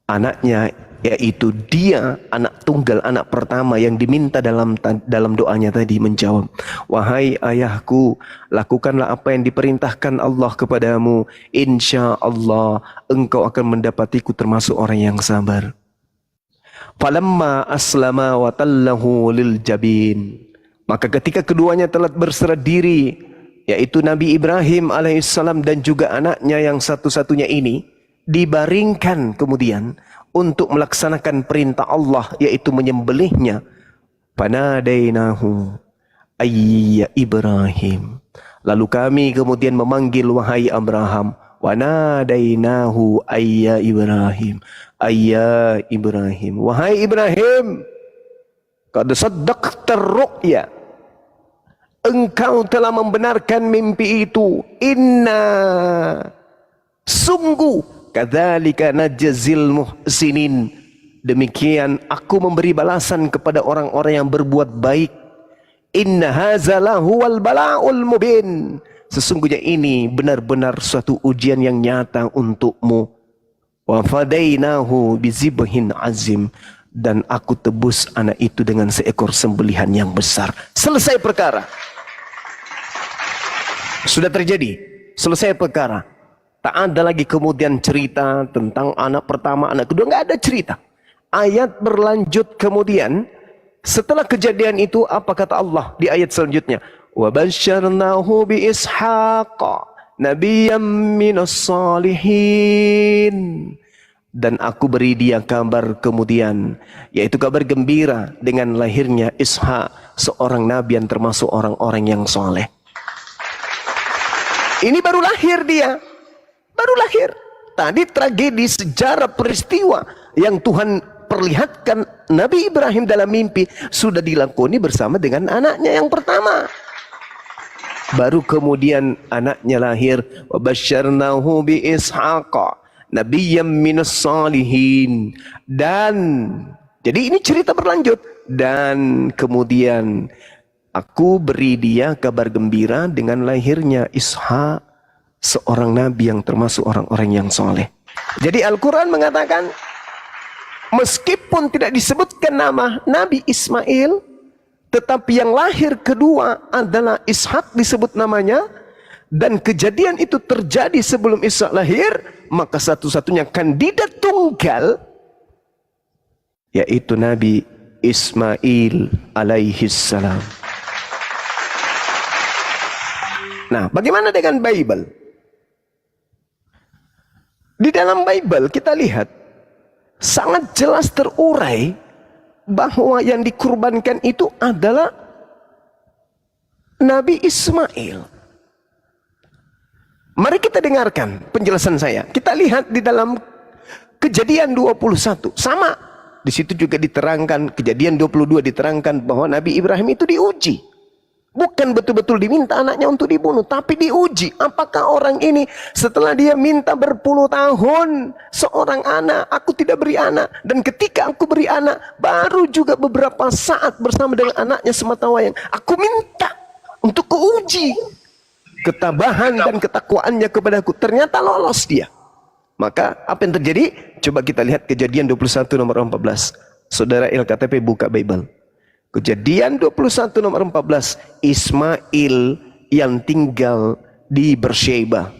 Anaknya, yaitu dia anak tunggal, anak pertama yang diminta dalam doanya tadi, menjawab, wahai ayahku, lakukanlah apa yang diperintahkan Allah kepadamu. Insya Allah engkau akan mendapatiku termasuk orang yang sabar. Falamma aslama wa tallahu lil jabin. Maka ketika keduanya telah berserah diri, yaitu Nabi Ibrahim alaihissalam dan juga anaknya yang satu-satunya ini, dibaringkan kemudian untuk melaksanakan perintah Allah, yaitu menyembelihnya. Panadainahu ayya Ibrahim. Lalu kami kemudian memanggil wahai Abraham. Wanadainahu ayya Ibrahim. Ayya Ibrahim. Wahai Ibrahim, qad saddaqta ru'ya. Engkau telah membenarkan mimpi itu. Inna, sungguh, kadzalika najzil muhsinin. Demikian aku memberi balasan kepada orang-orang yang berbuat baik. Inna hadza lahuwal bala'ul mubin. Sesungguhnya ini benar-benar suatu ujian yang nyata untukmu. Wa fadainahu bizibhin azim. Dan aku tebus anak itu dengan seekor sembelihan yang besar. Selesai perkara. Sudah terjadi. Selesai perkara. Tak ada lagi kemudian cerita tentang anak pertama, anak kedua. Nggak ada cerita. Ayat berlanjut kemudian. Setelah kejadian itu, apa kata Allah di ayat selanjutnya? Wa basyarnahu bi Ishaqa nabiyyam minas salihin. Dan aku beri dia kabar kemudian, yaitu kabar gembira dengan lahirnya Ishak, seorang nabi yang termasuk orang-orang yang soleh. Ini baru lahir dia. Baru lahir. Tadi tragedi sejarah peristiwa yang Tuhan perlihatkan Nabi Ibrahim dalam mimpi sudah dilakoni bersama dengan anaknya yang pertama. Baru kemudian anaknya lahir. Wa basyarnahu bi Ishaqa nabiyyam minas salihin. Dan jadi ini cerita berlanjut. Dan kemudian aku beri dia kabar gembira dengan lahirnya Ishak, seorang nabi yang termasuk orang-orang yang soleh. Jadi Al-Quran mengatakan, meskipun tidak disebutkan nama Nabi Ismail, tetapi yang lahir kedua adalah Ishak disebut namanya, dan kejadian itu terjadi sebelum Ishak lahir, maka satu-satunya kandidat tunggal yaitu Nabi Ismail alaihissalam. Nah, bagaimana dengan Bible? Di dalam Bible kita lihat sangat jelas terurai bahwa yang dikurbankan itu adalah Nabi Ismail. Mari kita dengarkan penjelasan saya. Kita lihat di dalam Kejadian 21. Sama. Di situ juga diterangkan, Kejadian 22 diterangkan bahwa Nabi Ibrahim itu diuji. Bukan betul-betul diminta anaknya untuk dibunuh, tapi diuji. Apakah orang ini setelah dia minta berpuluh tahun seorang anak, aku tidak beri anak. Dan ketika aku beri anak, baru juga beberapa saat bersama dengan anaknya sematawayang, aku minta untuk keuji ketabahan dan ketakwaannya kepadaku. Ternyata lolos dia. Maka apa yang terjadi? Coba kita lihat Kejadian 21 nomor 14. Saudara LKTP buka Bible. Kejadian 21 nomor 14. Ismail yang tinggal di Beersheba.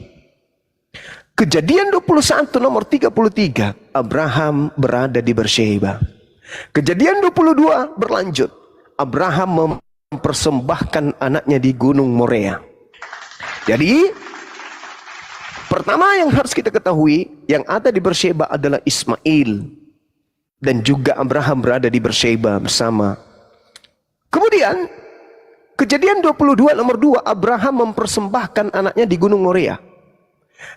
Kejadian 21 nomor 33. Abraham berada di Beersheba. Kejadian 22 berlanjut. Abraham mempersembahkan anaknya di Gunung Morea. Jadi, pertama yang harus kita ketahui, yang ada di Beersheba adalah Ismail. Dan juga Abraham berada di Beersheba bersama. Kemudian, Kejadian 22 nomor 2, Abraham mempersembahkan anaknya di Gunung Morea.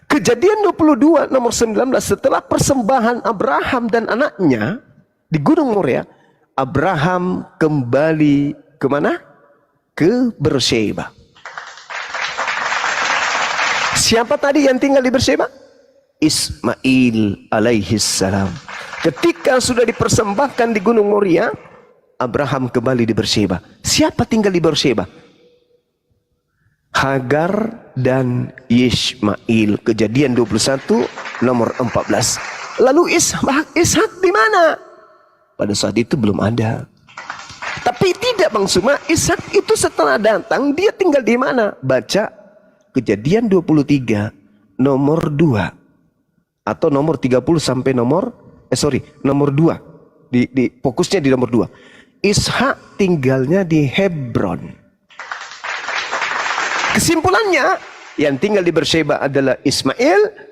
Kejadian 22 nomor 19, setelah persembahan Abraham dan anaknya di Gunung Morea, Abraham kembali kemana? Ke Beersheba. Siapa tadi yang tinggal di Beersheba? Ismail alaihissalam. Ketika sudah dipersembahkan di Gunung Moria, Abraham kembali di Beersheba. Siapa tinggal di Beersheba? Hagar dan Ismail. Kejadian 21 nomor 14. Lalu Ishak di mana? Pada saat itu belum ada. Tapi tidak Bang Suma, Ishak itu setelah datang dia tinggal di mana? Baca Kejadian 23 nomor 2 atau nomor 30 sampai nomor nomor 2. Fokusnya di nomor 2. Ishak tinggalnya di Hebron. Kesimpulannya, yang tinggal di Beersheba adalah Ismail.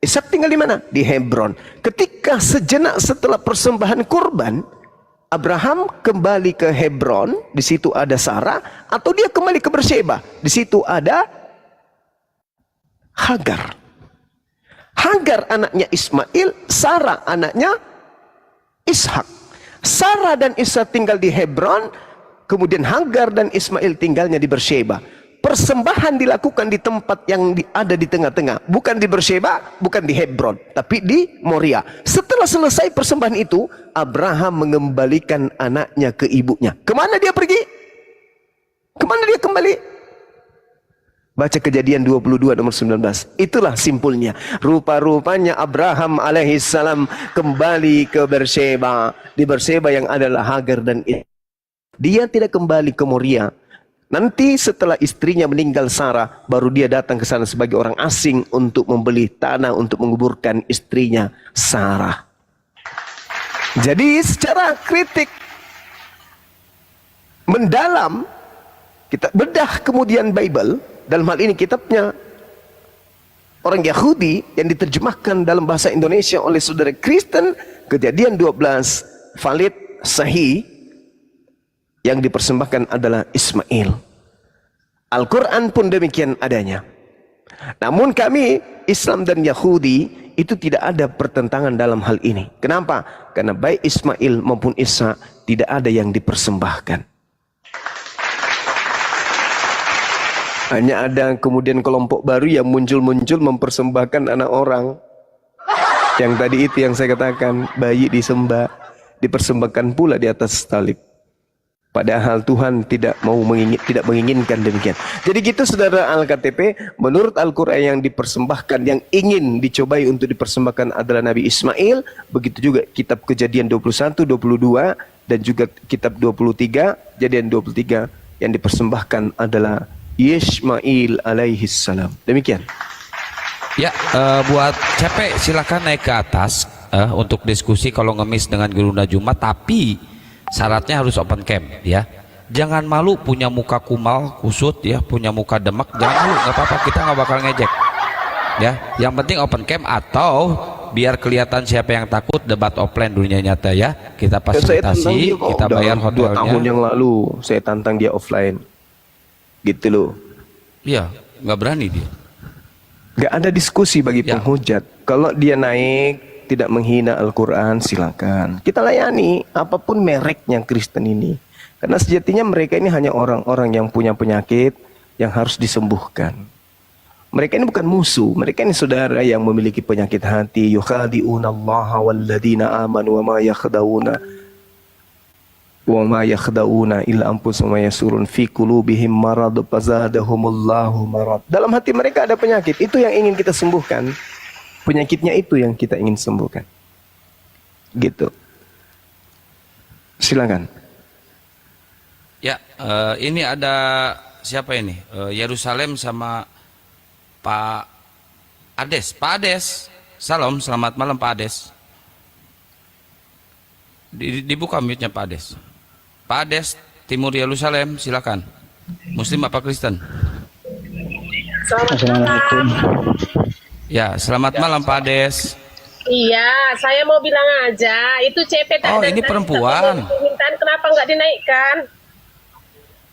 Ishak tinggal di mana? Di Hebron. Ketika sejenak setelah persembahan kurban, Abraham kembali ke Hebron, di situ ada Sarah, atau dia kembali ke Beersheba, di situ ada Hagar. Hagar anaknya Ismail, Sarah anaknya Ishak. Sarah dan Ishak tinggal di Hebron, kemudian Hagar dan Ismail tinggalnya di Beersheba. Persembahan dilakukan di tempat yang ada di tengah-tengah, bukan di Beersheba, bukan di Hebron, tapi di Moria. Setelah selesai persembahan itu, Abraham mengembalikan anaknya ke ibunya. Kemana dia pergi? Kemana dia kembali? Baca Kejadian 22 nomor 19. Itulah simpulnya. Rupa-rupanya Abraham alaihissalam kembali ke Beersheba. Di Beersheba yang adalah Hagar dan dia tidak kembali ke Moria. Nanti setelah istrinya meninggal Sarah, baru dia datang ke sana sebagai orang asing untuk membeli tanah untuk menguburkan istrinya Sarah. Jadi secara kritik mendalam, kita bedah kemudian Bible. Dalam hal ini kitabnya orang Yahudi yang diterjemahkan dalam bahasa Indonesia oleh saudara Kristen, Kejadian 12 valid, sahih, yang dipersembahkan adalah Ismail. Al-Quran pun demikian adanya. Namun kami Islam dan Yahudi itu tidak ada pertentangan dalam hal ini. Kenapa? Karena baik Ismail maupun Isa tidak ada yang dipersembahkan. Hanya ada kemudian kelompok baru yang muncul-muncul mempersembahkan anak orang. Yang tadi itu yang saya katakan, bayi disembah, dipersembahkan pula di atas salib. Padahal Tuhan tidak menginginkan demikian. Jadi gitu saudara Al-KTP, menurut Al-Quran yang dipersembahkan, yang ingin dicobai untuk dipersembahkan adalah Nabi Ismail. Begitu juga kitab Kejadian 21, 22 dan juga kitab 23, Kejadian 23 yang dipersembahkan adalah Ismail alaihissalam. Demikian. Ya, buat CP silakan naik ke atas untuk diskusi kalau ngemis dengan Gerunda Jumat, tapi syaratnya harus open cam ya. Jangan malu punya muka kumal, kusut ya, punya muka demek, jangan malu, nggak apa-apa, kita nggak bakal ngejek. Ya, yang penting open cam atau biar kelihatan siapa yang takut, debat offline dunia nyata ya. Kita fasilitasi, kita bayar hotelnya. 2 tahun yang lalu saya tantang dia offline. Gitu loh. Iya, nggak berani dia. Nggak ada diskusi bagi penghujat. Kalau dia naik tidak menghina Al-Quran, silakan. Kita layani apapun mereknya Kristen ini. Karena sejatinya mereka ini hanya orang-orang yang punya penyakit yang harus disembuhkan. Mereka ini bukan musuh. Mereka ini saudara yang memiliki penyakit hati. Yukhadi'unallaha walladina amanu wa ma yakhda'una wa ma yakhda'una illa anfusahum wa yasurun fi qulubihim marad fazadahumullahu marad. Dalam hati mereka ada penyakit, itu yang ingin kita sembuhkan. Penyakitnya itu yang kita ingin sembuhkan. Gitu. Silakan. Ya, ini ada siapa ini? Yerusalem sama Pak Ades. Pak Ades, salam, selamat malam Pak Ades. Dibuka mute-nya Pak Ades. Pak Ades, Timur Yerusalem, silakan. Muslim apa Kristen? Assalamualaikum. Ya, selamat malam Pak Ades. Iya, saya mau bilang aja, itu CP Oh, ini perempuan. Permintaan kenapa nggak dinaikkan?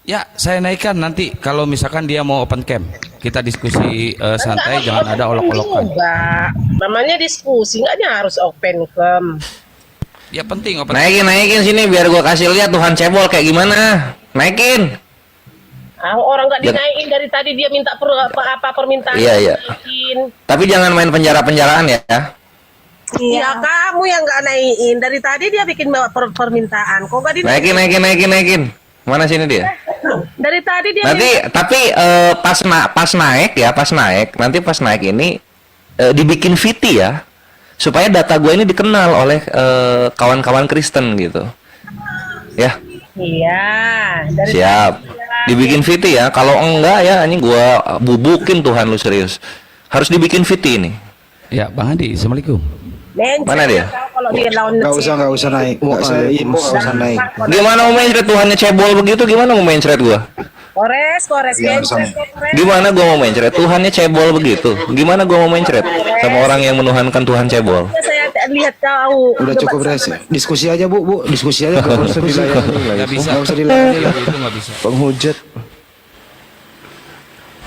Ya, saya naikkan nanti kalau misalkan dia mau open cam. Kita diskusi santai, jangan ada olok-olokan. Enggak, namanya diskusi, nggaknya harus open cam. Ya penting open. Naikin sini biar gua kasih lihat Tuhan cebol kayak gimana. Naikin. Orang nggak dinaikin dari tadi dia minta apa permintaan. Iya. Dinaikin. Tapi jangan main penjara-penjaraan ya. Ya kamu yang nggak naikin dari tadi dia bikin permintaan. Kok nggak dinaikin? Naikin. Mana sini dia? Dari tadi dia. Nanti tapi pas naik ini dibikin VT ya, supaya data gue ini dikenal oleh kawan-kawan Kristen gitu. Ya. Iya. Dari Siap. Dibikin VT ya. Kalau enggak ya ini gue bubukin Tuhan lu serius. Harus dibikin VT ini. Ya, Bang Andi, assalamualaikum. Mana dia? Kalau dia lawan Nggak usah naik. Nggak usah naik. Gimana mau main thread Tuhannya cebol begitu? Gimana mau main thread gua? Kores. Gimana gua mau main thread Tuhannya cebol begitu? Gimana gua mau main thread sama orang yang menuhankan Tuhan cebol? Saya lihat kau. Udah cukup res. Diskusi aja bu. Diskusi aja. Nggak usah dilayani. Nggak bisa. Nggak usah dilayani. Itu nggak bisa. Penghujat.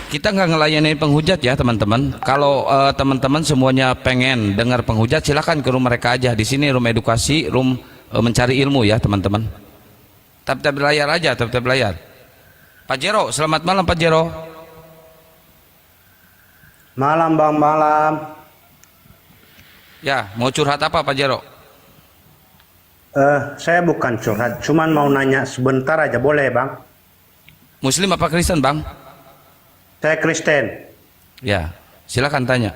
Kita nggak ngelayani penghujat ya teman-teman. Kalau teman-teman semuanya pengen dengar penghujat, silakan ke room mereka aja. Di sini room edukasi, room mencari ilmu ya teman-teman. Tap-tap layar aja, tap-tap layar. Pak Jero, selamat malam Pak Jero. Malam Bang, malam. Ya, mau curhat apa Pak Jero? Saya bukan curhat, cuman mau nanya sebentar aja, boleh Bang? Muslim apa Kristen Bang? Saya Kristen. Ya, silakan tanya.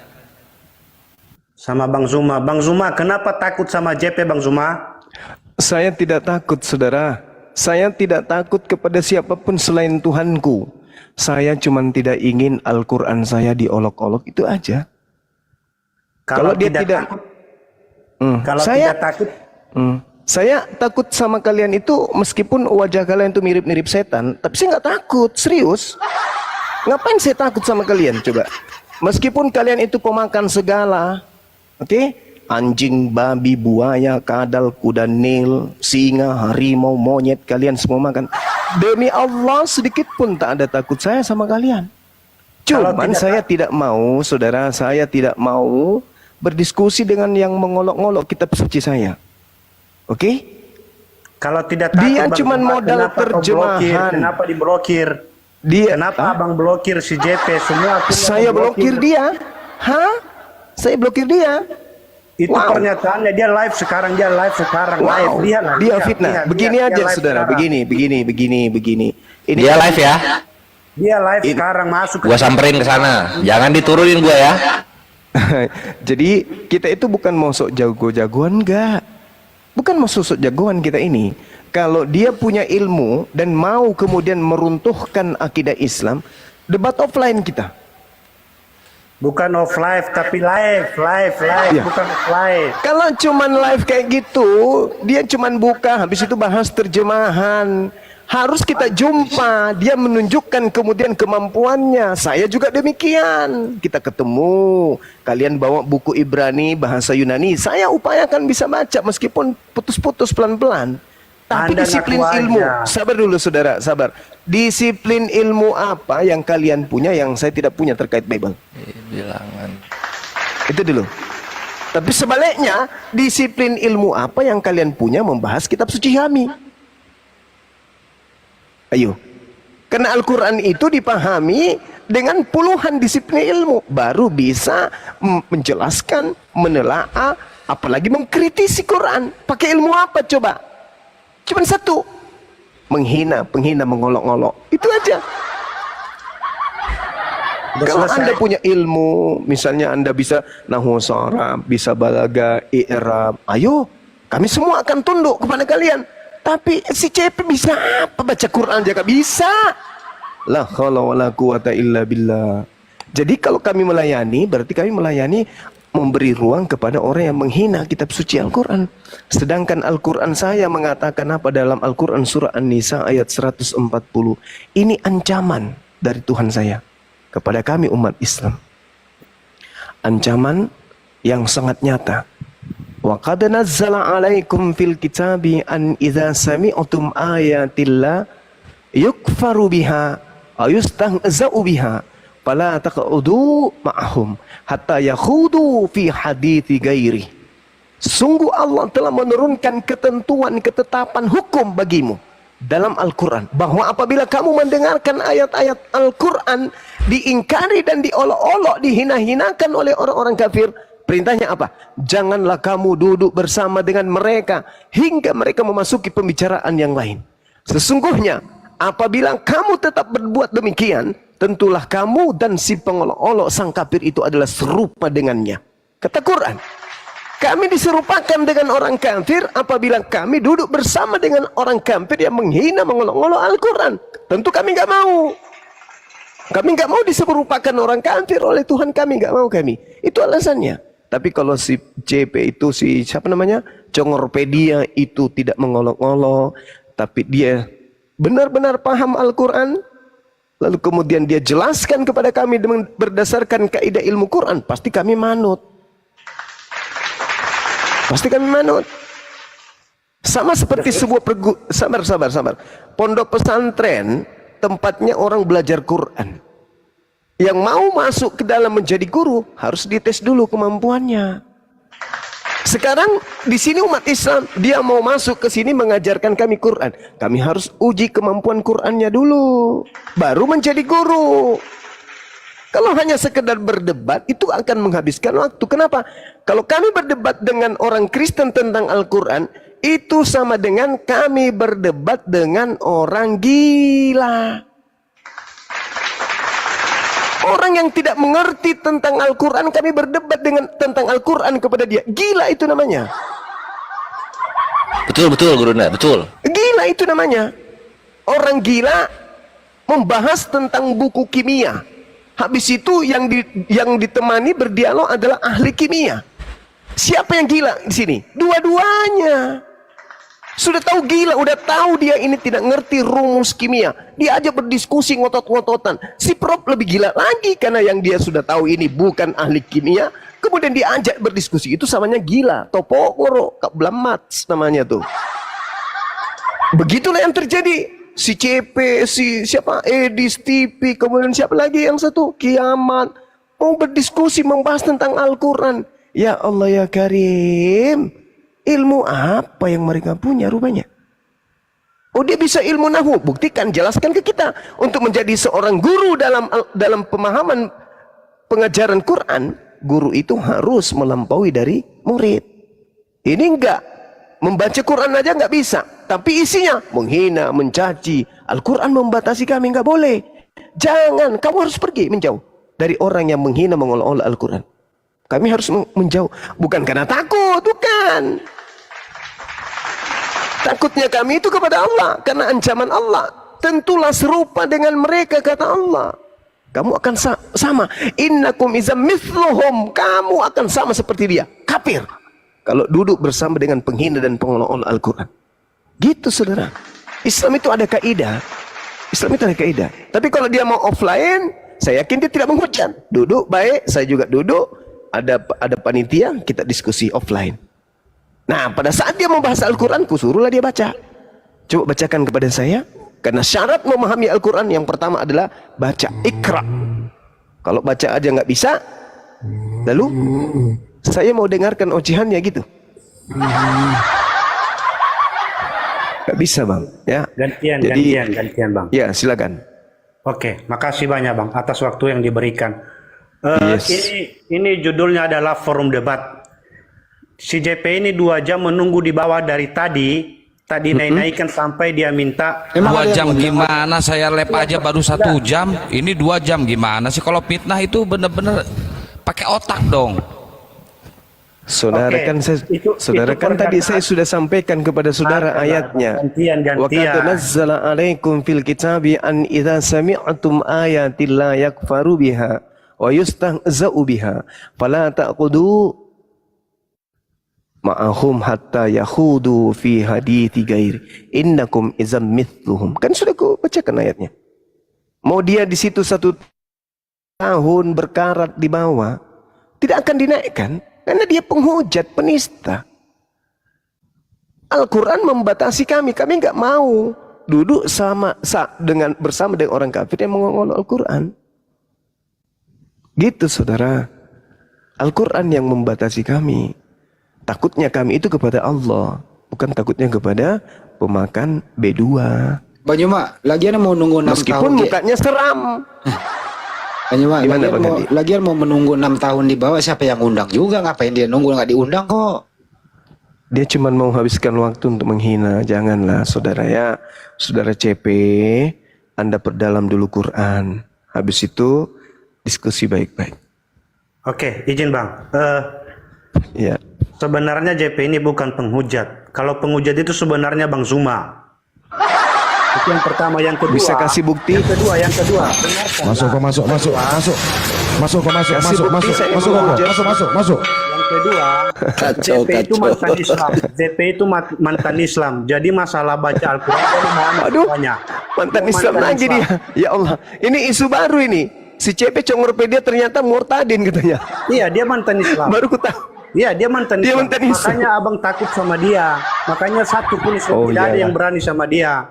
Sama Bang Zuma. Bang Zuma, kenapa takut sama JP Bang Zuma? Saya tidak takut, saudara. Saya tidak takut kepada siapapun selain Tuhanku. Saya cuma tidak ingin Al-Quran saya diolok-olok, itu aja. Kalau dia tidak takut, saya takut sama kalian itu, meskipun wajah kalian itu mirip-mirip setan, tapi saya nggak takut, serius. Ngapain saya takut sama kalian, coba? Meskipun kalian itu pemakan segala, oke? Anjing, babi, buaya, kadal, kuda nil, singa, harimau, monyet, kalian semua makan. Demi Allah, sedikit pun tak ada takut saya sama kalian. Cuman saya tidak mau, saudara, saya tidak mau berdiskusi dengan yang mengolok-olok kitab suci saya. Oke? Kalau tidak takut, dia Bang cuma Zuma, modal terjemahan. Kenapa diblokir? Kenapa Abang blokir si JP semua? Saya blokir dia. Hah? Saya blokir dia. Itu pernyataannya, dia live sekarang. Live. Lihatlah, dia fitnah. Begini aja saudara, begini. Ini dia live ya. Dia live sekarang, masuk. Gua samperin ke sana. Jangan diturunin gua ya. Jadi kita itu bukan mau sok jago-jagoan, enggak. Bukan mau sok jagoan kita ini. Kalau dia punya ilmu dan mau kemudian meruntuhkan akidah Islam, debat offline kita. Bukan off live, tapi live, Ya. bukan off live. Kalau cuman live kayak gitu, dia cuman buka, habis itu bahas terjemahan. Harus kita jumpa, dia menunjukkan kemudian kemampuannya. Saya juga demikian. Kita ketemu, kalian bawa buku Ibrani, bahasa Yunani. Saya upayakan bisa baca meskipun putus-putus pelan-pelan. Tapi Anda disiplin ngaku ilmu, aja. sabar dulu saudara, sabar. Disiplin ilmu apa yang kalian punya yang saya tidak punya terkait Bible? Bilangan. Itu dulu. Tapi sebaliknya, disiplin ilmu apa yang kalian punya membahas kitab suci kami? Ayo. Karena Al-Quran itu dipahami dengan puluhan disiplin ilmu. Baru bisa menjelaskan, menelaah, apalagi mengkritisi Quran. Pakai ilmu apa coba? Cuman satu. Menghina, penghina, mengolok-olok. Itu aja. Udah Kalau selesai. Anda punya ilmu, misalnya Anda bisa nahwu sharaf, bisa balaga, i'rab, ayo, kami semua akan tunduk kepada kalian. Tapi si CP bisa apa? Baca Quran aja gak bisa. La haula wala quwata illa billah. Jadi kalau kami melayani, berarti kami melayani memberi ruang kepada orang yang menghina kitab suci Al-Quran. Sedangkan Al-Quran saya mengatakan apa dalam Al-Quran surah An-Nisa ayat 140. Ini ancaman dari Tuhan saya kepada kami umat Islam. Ancaman yang sangat nyata. Wa qad nazzala 'alaikum fil kitabi an idza sami'tum ayatillah yukfaru biha aw yustahza'u biha fala taq'udu ma'hum hatta yakhudu fi hadithi gairi. Sungguh Allah telah menurunkan ketentuan, ketetapan hukum bagimu dalam Al-Quran, bahwa apabila kamu mendengarkan ayat-ayat Al-Quran diingkari dan diolok-olok, dihina-hinakan oleh orang-orang kafir, perintahnya apa? Janganlah kamu duduk bersama dengan mereka hingga mereka memasuki pembicaraan yang lain. Sesungguhnya apabila kamu tetap berbuat demikian, tentulah kamu dan si pengolok-olok sang kafir itu adalah serupa dengannya. Kata Quran, kami diserupakan dengan orang kafir apabila kami duduk bersama dengan orang kafir yang menghina, mengolok-olok Al-Quran. Tentu kami nggak mau. Kami nggak mau diserupakan orang kafir oleh Tuhan kami, nggak mau kami. Itu alasannya. Tapi kalau si CP itu, si siapa namanya, Congorpedia itu tidak mengolok-olok, tapi dia benar-benar paham Al-Quran, lalu kemudian dia jelaskan kepada kami dengan berdasarkan kaidah ilmu Quran, pasti kami manut. Pasti kami manut. Sama seperti sebuah sabar. Pondok pesantren tempatnya orang belajar Quran. Yang mau masuk ke dalam menjadi guru harus dites dulu kemampuannya. Sekarang di sini umat Islam, dia mau masuk ke sini mengajarkan kami Quran. Kami harus uji kemampuan Qurannya dulu, baru menjadi guru. Kalau hanya sekedar berdebat, itu akan menghabiskan waktu. Kenapa? Kalau kami berdebat dengan orang Kristen tentang Al-Quran, itu sama dengan kami berdebat dengan orang gila. Orang yang tidak mengerti tentang Al-Quran, kami berdebat tentang Al-Quran kepada dia. Gila itu namanya. Betul Gurunda, betul. Gila itu namanya. Orang gila membahas tentang buku kimia. Habis itu yang ditemani berdialog adalah ahli kimia. Siapa yang gila di sini? Dua-duanya. Sudah tahu gila, udah tahu dia ini tidak ngerti rumus kimia. Dia aja berdiskusi ngotot-ngototan. Si Prof lebih gila lagi karena yang dia sudah tahu ini bukan ahli kimia. Kemudian diajak berdiskusi, itu samanya gila. Topokoro, kablamat namanya tuh. Begitulah yang terjadi. Si CP, si siapa, Edis, TV, kemudian siapa lagi yang satu, Kiamat, mau berdiskusi membahas tentang Al-Quran. Ya Allah ya Karim, ilmu apa yang mereka punya rupanya? Oh, dia bisa ilmu nahwu, buktikan, jelaskan ke kita. Untuk menjadi seorang guru dalam pemahaman pengajaran Quran, guru itu harus melampaui dari murid. Ini enggak. Membaca Quran aja nggak bisa, tapi isinya menghina, mencaci. Al-Quran membatasi kami, nggak boleh. Jangan, kamu harus pergi menjauh dari orang yang menghina, mengolok-olok Al-Quran. Kami harus menjauh, bukan karena takut, bukan. Takutnya kami itu kepada Allah, karena ancaman Allah. Tentulah serupa dengan mereka, kata Allah. Kamu akan sama. Innakum izam mithluhum, kamu akan sama seperti dia, kafir. Kalau duduk bersama dengan penghina dan pengolok-olok Al-Quran. Gitu saudara. Islam itu ada kaidah. Islam itu ada kaidah. Tapi kalau dia mau offline, saya yakin dia tidak menghujat. Duduk baik, saya juga duduk. Ada panitia, kita diskusi offline. Nah, pada saat dia membahas Al-Quran, kusuruhlah dia baca. Coba bacakan kepada saya. Karena syarat memahami Al-Quran yang pertama adalah baca, ikra. Kalau baca aja nggak bisa, lalu saya mau dengarkan ocehannya gitu. Gak bisa bang, ya. Gantian bang. Ya silakan. Oke, makasih banyak bang atas waktu yang diberikan. Yes. Ini judulnya adalah forum debat. Si JP ini 2 jam menunggu di bawah dari tadi, tak dinaik-naikkan sampai dia minta 2 jam gimana, saya lab aja baru 1 jam, ini 2 jam gimana sih? Kalau fitnah itu bener-bener pakai otak dong. Saudara Oke, kan saudara kan tadi saya sudah sampaikan kepada saudara ayatnya. Wa qad nazzala 'alaikum fil kitabi an idza sami'tum ayati la yakfaru biha wa yustahza'u biha fala taqudu ma'ahum hatta yakhudu fi hadithi ghairi innakum idzam mithluhum. Kan sudah ku bacakan ayatnya. Mau dia di situ 1 tahun berkarat di bawah, tidak akan dinaikkan karena dia penghujat, penista. Al-Quran membatasi kami nggak mau duduk bersama dengan orang kafir yang mengolok Al-Quran. Gitu saudara. Al-Quran yang membatasi kami. Takutnya kami itu kepada Allah, bukan takutnya kepada pemakan B2. Bang Juma, lagian mau nunggu 6 tahun. Meskipun mukanya seram. Bang Juma, Gimana, lagian mau menunggu 6 tahun di bawah, siapa yang undang juga? Ngapain dia nunggu, nggak diundang kok? Dia cuma mau habiskan waktu untuk menghina. Janganlah saudara ya. Saudara CP, Anda perdalam dulu Quran. Habis itu diskusi baik-baik. Oke, izin Bang. Ya. Sebenarnya JP ini bukan penghujat. Kalau penghujat itu sebenarnya Bang Zuma. Itu yang pertama, yang kedua. Bisa kasih bukti? Yang kedua. Dengarkan. Masuk. Yang kedua, JP itu mantan Islam. JP itu mantan Islam. Jadi masalah baca Al-Quran Aduh, mantan Islam lagi dia. Ya Allah, ini isu baru ini. Si CP Congorpedia ternyata murtadin katanya. Iya, dia mantan Islam. Baru ku tahu. Iya, dia mantan Islam. Makanya abang takut sama dia. Makanya satu pun Islam tidak ada yang berani sama dia.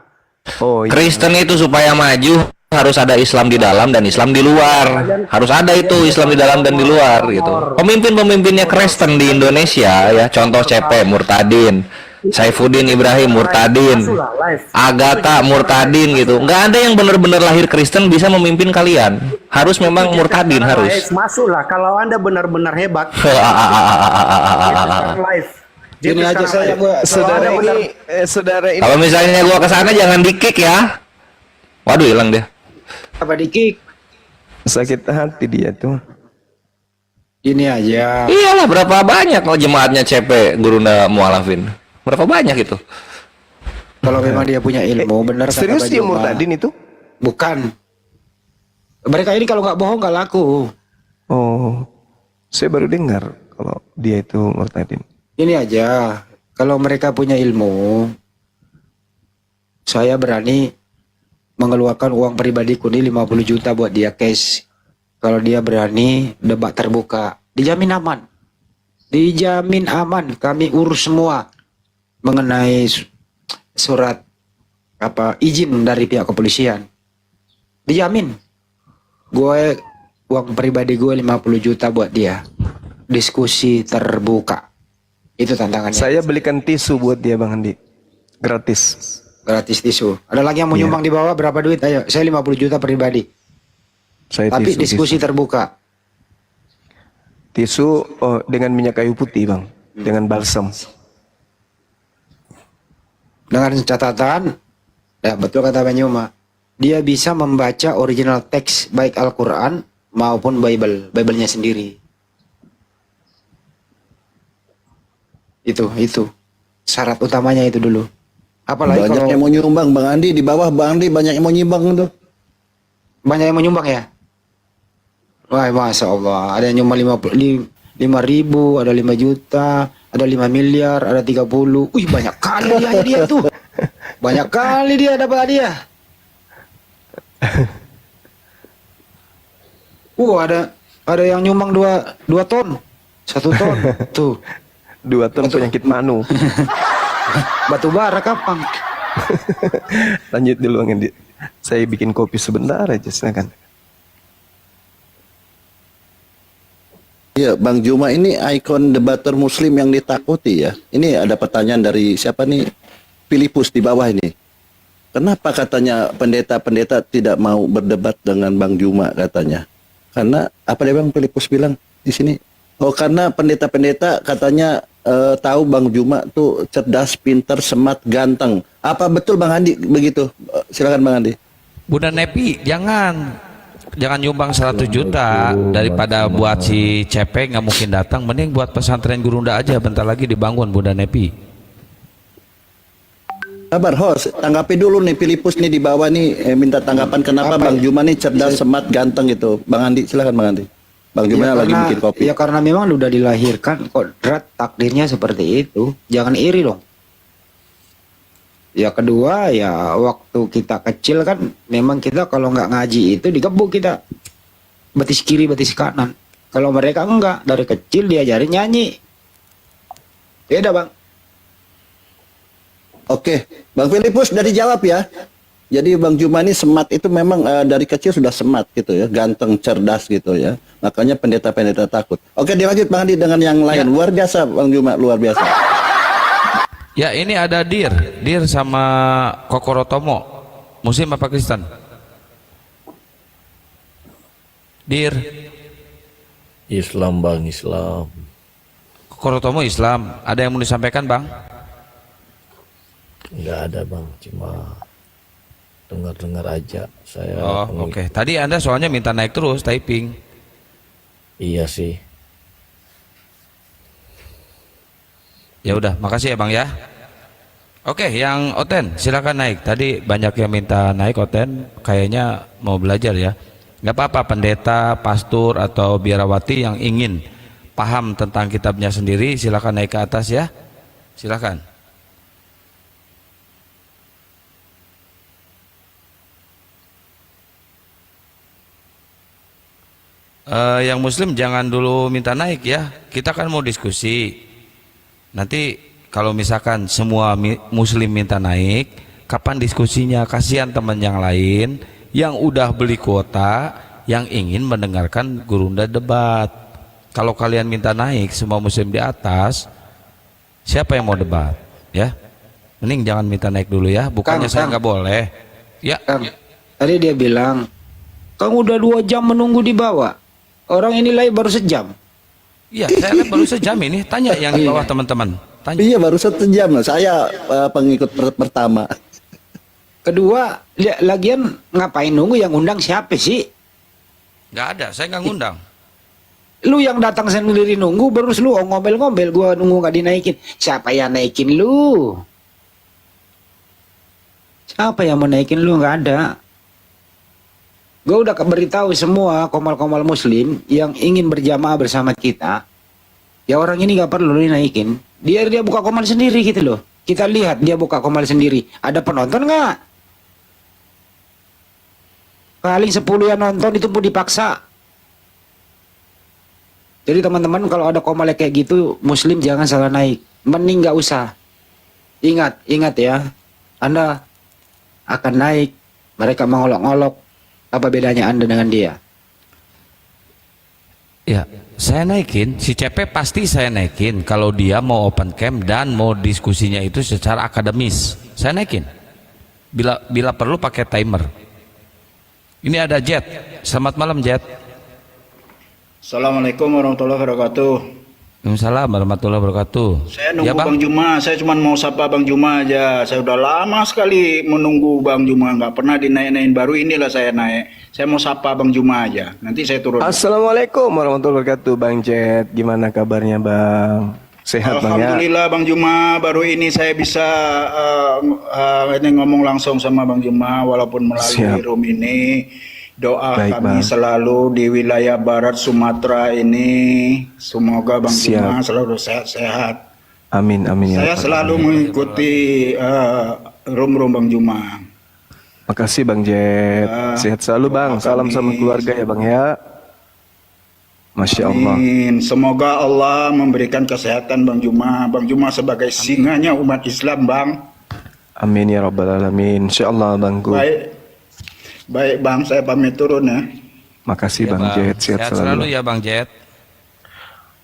Oh, iya. Kristen itu supaya maju harus ada Islam di dalam dan Islam di luar. Harus ada itu Islam di dalam dan di luar gitu. Pemimpin-pemimpinnya Kristen di Indonesia ya, contoh CP Murtadin, Saifuddin Ibrahim Murtadin, Agatha Murtadin gitu. Nggak ada yang benar-benar lahir Kristen bisa memimpin kalian. Harus memang Murtadin harus. Masuklah kalau Anda benar-benar hebat. Ini aja saya saudara ini. Kalau misalnya gua kesana jangan di-kick ya. Waduh, hilang dia. Apa di-kick? Sakit hati dia tuh. Ini aja. Iyalah, berapa banyak kalau jemaatnya CP Gurunda Mualafin? Berapa banyak itu? Kalau memang dia punya ilmu, benar kata Serius Bang dia Juma. murtadin itu? Bukan. Mereka ini kalau nggak bohong nggak laku. Oh, saya baru dengar kalau dia itu murtadin. Ini aja, kalau mereka punya ilmu, saya berani mengeluarkan uang pribadiku ini 50 juta buat dia cash. Kalau dia berani debat terbuka, dijamin aman. Dijamin aman, kami urus semua mengenai surat izin dari pihak kepolisian. Dijamin. Gue uang pribadi gue 50 juta buat dia. Diskusi terbuka. Itu tantangannya. Saya belikan tisu buat dia Bang Andi. Gratis. Gratis tisu. Ada lagi yang mau nyumbang di bawah berapa duit? Ayo, saya 50 juta pribadi. Tapi diskusi terbuka. Tisu dengan minyak kayu putih Bang. Dengan balsam. Dengan catatan, ya betul kata Bang Yuma, dia bisa membaca original teks baik Al-Quran maupun Bible-nya sendiri. Itu syarat utamanya itu dulu. Apalagi banyak yang mau nyumbang Bang Andi, di bawah Bang Andi banyak yang mau nyumbang tuh. Banyak yang mau nyumbang ya? Wah, Masya Allah, ada yang nyumbang 5.000, ada 5 juta, ada 5 miliar, ada 30. Wih, banyak kali dia tuh. Banyak kali dia dapat hadiah. Ada yang nyumbang 2 ton. 1 ton. Tuh. 2 ton penyakit manu. Batu bara kapan? Lanjut dulu Bang Andi. Saya bikin kopi sebentar aja, silakan. Iya, Bang Juma ini ikon debater muslim yang ditakuti ya. Ini ada pertanyaan dari siapa nih? Filipus di bawah ini. Kenapa katanya pendeta-pendeta tidak mau berdebat dengan Bang Juma katanya? Karena apa dia Bang Filipus bilang di sini? Oh, karena pendeta-pendeta katanya tahu Bang Juma tuh cerdas, pinter, smart, ganteng. Apa betul Bang Andi begitu? Silakan Bang Andi. Bunda Nepi, jangan nyumbang 100 juta daripada buat si Cepeng nggak mungkin datang, mending buat pesantren Gurunda aja, bentar lagi dibangun Bunda Nepi. Kabar host, tanggapi dulu nih Filipus nih di bawah nih minta tanggapan kenapa Bang Juma nih cerdas, smart, ganteng gitu. Bang Andi, silakan Bang Andi. Bang Juma lagi bikin kopi. Ya karena memang udah dilahirkan kodrat takdirnya seperti itu. Jangan iri dong. Ya kedua ya waktu kita kecil kan memang kita kalau nggak ngaji itu digebuk kita. Betis kiri, betis kanan. Kalau mereka enggak, dari kecil diajarin nyanyi. Beda Bang. Oke, Bang Filipus udah dijawab ya. Jadi Bang Juma ini smart itu memang dari kecil sudah smart gitu ya, ganteng, cerdas gitu ya. Makanya pendeta-pendeta takut. Oke, dilanjut Bang Andi dengan yang lain. Luar biasa Bang Juma, luar biasa. Ya ini ada Dir sama Kokoro Tomo. Muslim apa Kristen? Dir. Islam Bang, Islam. Kokoro Tomo Islam. Ada yang mau disampaikan Bang? Enggak ada Bang, cuma dengar-dengar aja. Saya Oh oke. Tadi Anda soalnya minta naik terus typing. Iya sih. Ya udah, makasih ya Bang ya. Oke, yang Oten silakan naik. Tadi banyak yang minta naik Oten, kayaknya mau belajar ya. Nggak apa-apa pendeta, pastor atau biarawati yang ingin paham tentang kitabnya sendiri silakan naik ke atas ya. Silakan. Yang Muslim jangan dulu minta naik ya. Kita kan mau diskusi. Nanti kalau misalkan semua Muslim minta naik, kapan diskusinya? Kasihan teman yang lain yang udah beli kuota, yang ingin mendengarkan Gurunda debat. Kalau kalian minta naik, semua Muslim di atas, siapa yang mau debat? Ya, mending jangan minta naik dulu ya. Bukannya saya nggak boleh. Ya. Kang, tadi dia bilang, Kang udah 2 jam menunggu di bawah. Orang ini live baru sejam. Iya, saya live baru sejam ini. Tanya yang di bawah teman-teman. Tanya. Iya, baru 1 jam. Saya pengikut pertama. Kedua, lagian ngapain nunggu, yang undang siapa sih? Nggak ada, saya nggak ngundang. Lu yang datang sendiri nunggu, terus lu ngomel-ngomel, gua nunggu nggak dinaikin. Siapa yang naikin lu? Siapa yang mau naikin lu? Nggak ada. Gue udah beritahu semua komal-komal Muslim yang ingin berjamaah bersama kita, ya orang ini nggak perlu dinaikin. Dia buka komal sendiri gitu loh. Kita lihat dia buka komal sendiri. Ada penonton nggak? Paling 10 yang nonton itu pun dipaksa. Jadi teman-teman kalau ada komal kayak gitu, Muslim jangan salah naik. Mending nggak usah. Ingat ya. Anda akan naik. Mereka mengolok-olok. Apa bedanya Anda dengan dia? Ya, saya naikin. Si CP pasti saya naikin kalau dia mau open camp dan mau diskusinya itu secara akademis. Saya naikin. Bila perlu pakai timer. Ini ada Jet. Selamat malam Jet. Assalamualaikum warahmatullahi wabarakatuh. Waalaikumsalam warahmatullahi wabarakatuh. Saya nunggu Bang Juma, saya cuma mau sapa Bang Juma aja. Saya udah lama sekali menunggu Bang Juma, nggak pernah dinaik-naikin. Baru inilah saya naik. Saya mau sapa Bang Juma aja. Nanti saya turun. Assalamualaikum warahmatullahi wabarakatuh Bang Jet. Gimana kabarnya Bang? Sehat Bang ya? Alhamdulillah Bang Juma, baru ini saya bisa ini ngomong langsung sama Bang Juma walaupun melalui room ini. Doa Baik, kami Bang. selalu di wilayah barat Sumatera ini, semoga Bang Juma selalu sehat-sehat. Amin amin ya. Saya selalu mengikuti room Bang Juma. Makasih Bang Jet. Sehat selalu Bang. Salam sama keluarga ya Bang ya. Masya Allah. Amin. Semoga Allah memberikan kesehatan Bang Juma. Bang Juma sebagai singanya umat Islam Bang. Amin ya Rabbal Alamin. Insya Allah Bangku. Baik Bang, saya pamit turun ya. Makasih Ya, Bang Jet. Sehat selalu. ya Bang Jet.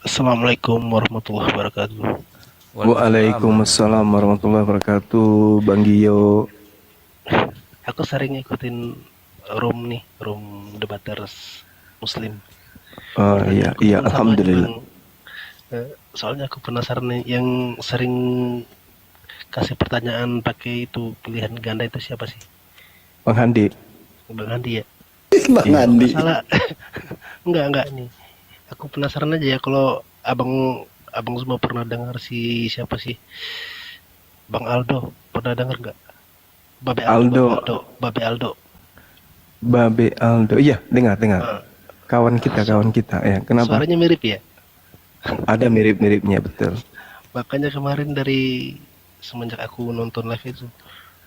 Assalamualaikum warahmatullahi wabarakatuh. Waalaikumsalam warahmatullahi wabarakatuh Bang Gio. Aku sering ngikutin room debaters Muslim. Oh iya, Kebetulan sama alhamdulillah. Soalnya aku penasaran nih, yang sering kasih pertanyaan pakai itu pilihan ganda itu siapa sih? Bang Handi. Bang Andi ya? Bang Andi. Salah. Enggak nih. Aku penasaran aja ya, kalau abang semua pernah dengar siapa sih? Bang Aldo, pernah dengar nggak? Babe Aldo. Babe Aldo. Iya, dengar. Kawan kita ya. Kenapa? Suaranya mirip ya? Ada mirip-miripnya, betul. Makanya kemarin dari semenjak aku nonton live itu,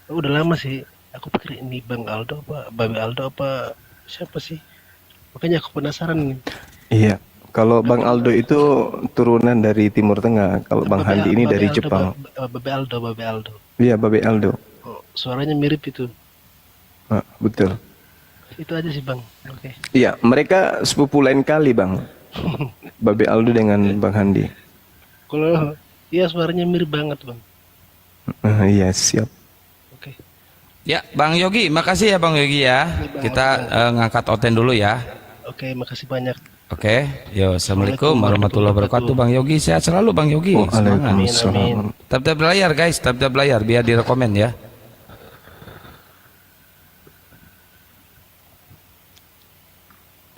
udah lama sih aku pikir ini Bang Aldo apa Babe Aldo apa siapa sih, makanya aku penasaran nih. Iya, kalau Bang Aldo itu turunan dari Timur Tengah, kalau Bang Handi ini dari Jepang. Babe Aldo. Iya, Babe Aldo. Oh, suaranya mirip itu. Betul. Itu aja sih Bang. Oke. Iya, mereka sepupu lain kali Bang. Babe Aldo dengan Bang Handi. Kalau iya suaranya mirip banget Bang. Iya, siap. Oke. Ya, Bang Yogi, makasih ya Bang Yogi ya. Kita ngangkat Oten dulu ya. Oke, makasih banyak. Oke, yo, assalamualaikum warahmatullahi wabarakatuh. Bang Yogi, sehat selalu Bang Yogi. Waalaikumsalam. Tap-tap layar guys, tap-tap layar biar direkomen ya.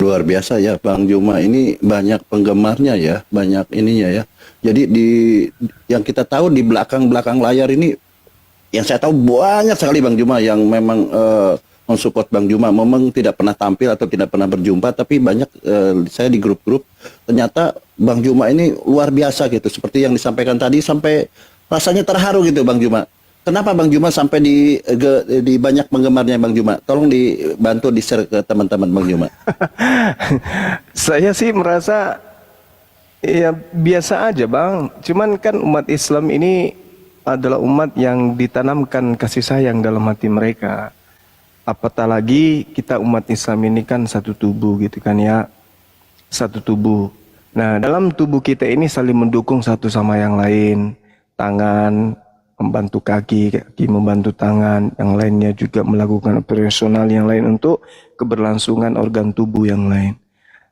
Luar biasa ya Bang Juma, ini banyak penggemarnya ya, banyak ininya ya. Jadi yang kita tahu di belakang layar ini, yang saya tahu banyak sekali Bang Juma yang memang mensupport Bang Juma. Memang tidak pernah tampil atau tidak pernah berjumpa, tapi banyak saya di grup-grup, ternyata Bang Juma ini luar biasa gitu. Seperti yang disampaikan tadi, sampai rasanya terharu gitu Bang Juma. Kenapa Bang Juma sampai di banyak penggemarnya Bang Juma? Tolong dibantu di-share ke teman-teman Bang Juma. Saya sih merasa ya biasa aja Bang. Cuman kan umat Islam ini adalah umat yang ditanamkan kasih sayang dalam hati mereka. Apatah lagi kita umat Islam ini kan satu tubuh gitu kan ya. Satu tubuh. Nah, dalam tubuh kita ini saling mendukung satu sama yang lain. Tangan membantu kaki membantu tangan, yang lainnya juga melakukan operasional yang lain untuk keberlangsungan organ tubuh yang lain.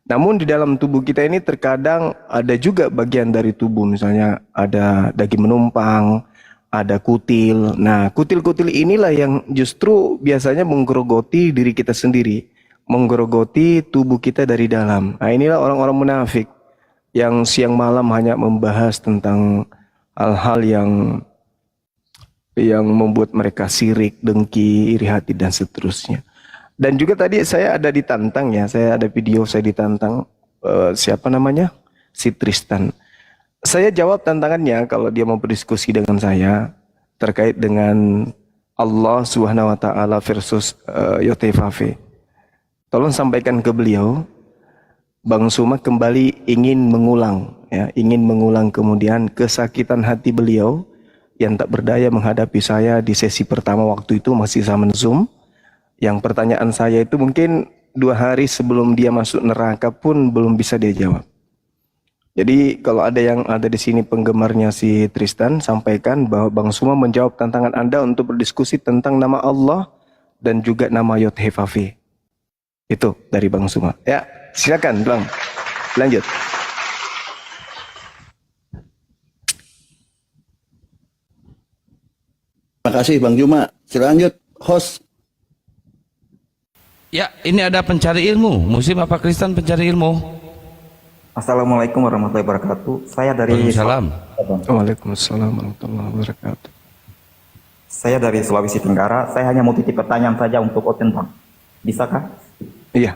Namun di dalam tubuh kita ini terkadang ada juga bagian dari tubuh, misalnya ada daging menumpang, ada kutil. Nah, kutil-kutil inilah yang justru biasanya menggerogoti diri kita sendiri, menggerogoti tubuh kita dari dalam. Nah, inilah orang-orang munafik yang siang malam hanya membahas tentang hal-hal yang membuat mereka sirik, dengki, iri hati dan seterusnya. Dan juga tadi saya ada ditantang ya, saya ada video saya ditantang siapa namanya? Si Tristan. Saya jawab tantangannya kalau dia mau berdiskusi dengan saya terkait dengan Allah Subhanahu wa taala versus Yotefafe. Tolong sampaikan ke beliau, Bang Suma kembali ingin mengulang kemudian kesakitan hati beliau yang tak berdaya menghadapi saya di sesi pertama waktu itu masih zaman Zoom. Yang pertanyaan saya itu mungkin 2 hari sebelum dia masuk neraka pun belum bisa dia jawab. Jadi kalau ada yang ada di sini penggemarnya si Tristan, sampaikan bahwa Bang Suma menjawab tantangan Anda untuk berdiskusi tentang nama Allah dan juga nama Yod-Heh-Vav-He. Itu dari Bang Suma. Ya, silakan Bang. Lanjut. Terima kasih Bang Juma. Silakan lanjut, host. Ya, ini ada pencari ilmu, Muslim apa Kristen pencari ilmu. Assalamualaikum warahmatullahi wabarakatuh. Saya dari Waalaikumsalam warahmatullahi wabarakatuh. Saya dari Sulawesi Tenggara. Saya hanya mau titip pertanyaan saja untuk Oten Bang. Bisakah? Iya.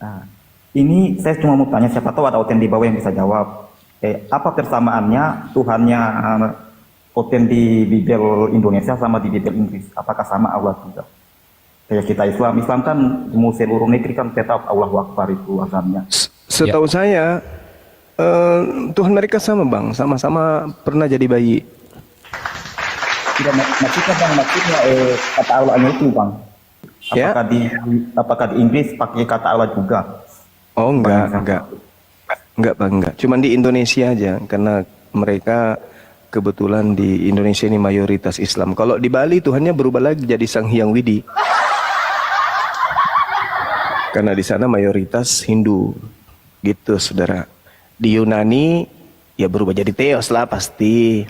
Nah, ini saya cuma mau tanya, siapa tahu ada Oten di bawah yang bisa jawab. Apa persamaannya Tuhannya Oten di Bible Indonesia sama di Bible Inggris? Apakah sama Allah juga? Kayak kita Islam kan mau seluruh negeri kan tetap Allahu Akbar itu azannya. Setahu saya Tuhan mereka sama Bang, sama-sama pernah jadi bayi. Tidak, maksudnya Bang, kata Allahnya itu Bang. Apakah di Inggris pakai kata Allah juga? Oh enggak Bang, enggak. Cuman di Indonesia aja, karena mereka kebetulan di Indonesia ini mayoritas Islam. Kalau di Bali Tuhannya berubah lagi jadi Sang Hyang Widi. Karena di sana mayoritas Hindu. Gitu, Saudara. Di Yunani ya berubah jadi teos lah pasti.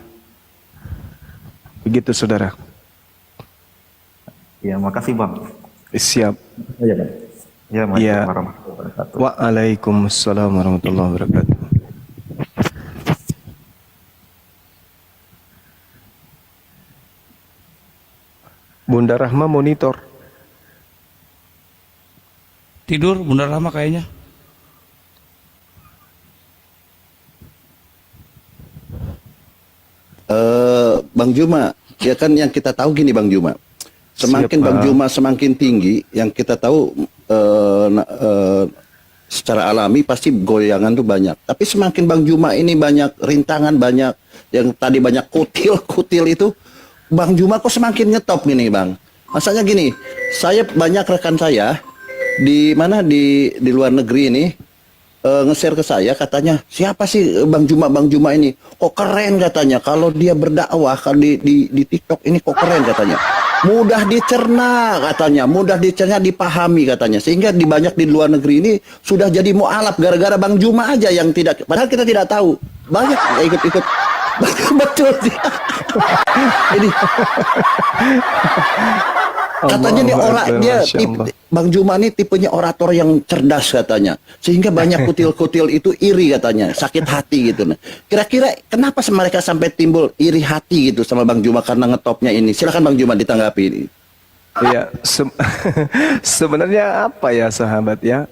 Begitu saudara. Ya, makasih Bang. Siap. Iya Bang. Ya, Ya. warahmatullahi wabarakatuh. Waalaikumsalam warahmatullahi wabarakatuh. Bunda Rahma monitor. Tidur Bunda Rahma kayaknya. Bang Juma, ya kan yang kita tahu gini Bang Juma, semakin Siap, Bang Pak. Juma semakin tinggi, yang kita tahu secara alami pasti goyangan tuh banyak. Tapi semakin Bang Juma ini banyak rintangan, banyak yang tadi banyak kutil itu, Bang Juma kok semakin ngetop gini Bang. Masalahnya gini, saya banyak rekan saya di mana di luar negeri ini nge-share ke saya, katanya siapa sih Bang Juma ini, kok keren katanya kalau dia berdakwah kalau di TikTok ini, kok keren katanya, mudah dicerna katanya, mudah dicerna, dipahami katanya, sehingga di banyak di luar negeri ini sudah jadi mualaf gara-gara Bang Juma aja yang tidak, padahal kita tidak tahu banyak ikut-ikut. Betul sih. Ini katanya dia Bang Juma ini tipenya orator yang cerdas katanya, sehingga banyak kutil-kutil itu iri katanya, sakit hati gitu. Nah, kira-kira kenapa mereka sampai timbul iri hati gitu sama Bang Juma karena ngetopnya ini? Silakan Bang Juma ditanggapi ini. Iya, sebenarnya apa ya sahabat ya?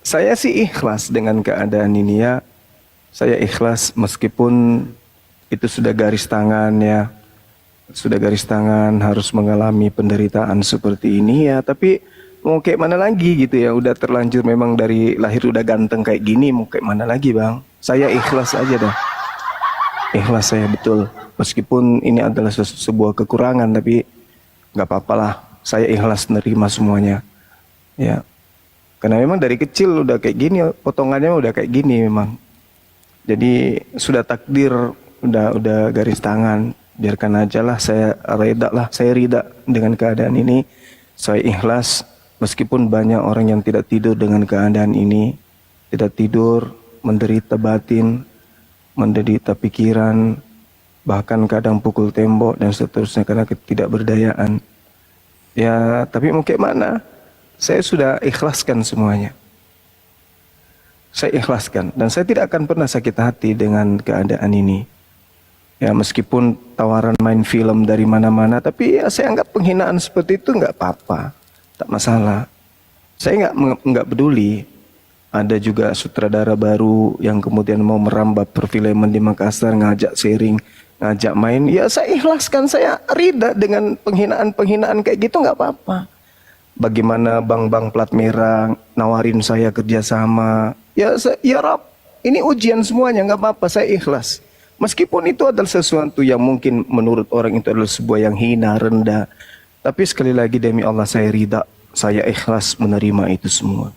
Saya sih ikhlas dengan keadaan ini ya. Saya ikhlas meskipun itu sudah garis tangan ya. Sudah garis tangan harus mengalami penderitaan seperti ini ya, tapi mau kayak mana lagi gitu ya, udah terlanjur memang dari lahir udah ganteng kayak gini, mau kayak mana lagi Bang. Saya ikhlas aja dah. Ikhlas saya betul. Meskipun ini adalah sebuah kekurangan, tapi nggak apa-apa lah. Saya ikhlas nerima semuanya. Ya. Karena memang dari kecil udah kayak gini, potongannya udah kayak gini memang. Jadi sudah takdir, udah garis tangan. Biarkan aja lah, saya rida dengan keadaan ini. Saya ikhlas meskipun banyak orang yang tidak tidur dengan keadaan ini, tidak tidur, menderita batin, menderita pikiran, bahkan kadang pukul tembok dan seterusnya karena ketidakberdayaan. Ya, tapi mau kayak mana? Saya sudah ikhlaskan semuanya. Saya ikhlaskan dan saya tidak akan pernah sakit hati dengan keadaan ini. Ya, meskipun tawaran main film dari mana-mana, tapi ya saya anggap penghinaan seperti itu nggak apa-apa, tak masalah. Saya nggak peduli. Ada juga sutradara baru yang kemudian mau merambah perfilman di Makassar, ngajak sharing, ngajak main. Ya saya ikhlaskan, saya rida dengan penghinaan-penghinaan kayak gitu nggak apa-apa. Bagaimana bang-bang plat merah nawarin saya kerjasama, ya Rab, ini ujian semuanya, nggak apa-apa, saya ikhlas. Meskipun itu adalah sesuatu yang mungkin menurut orang itu adalah sebuah yang hina, rendah. Tapi sekali lagi demi Allah saya ridha, saya ikhlas menerima itu semua.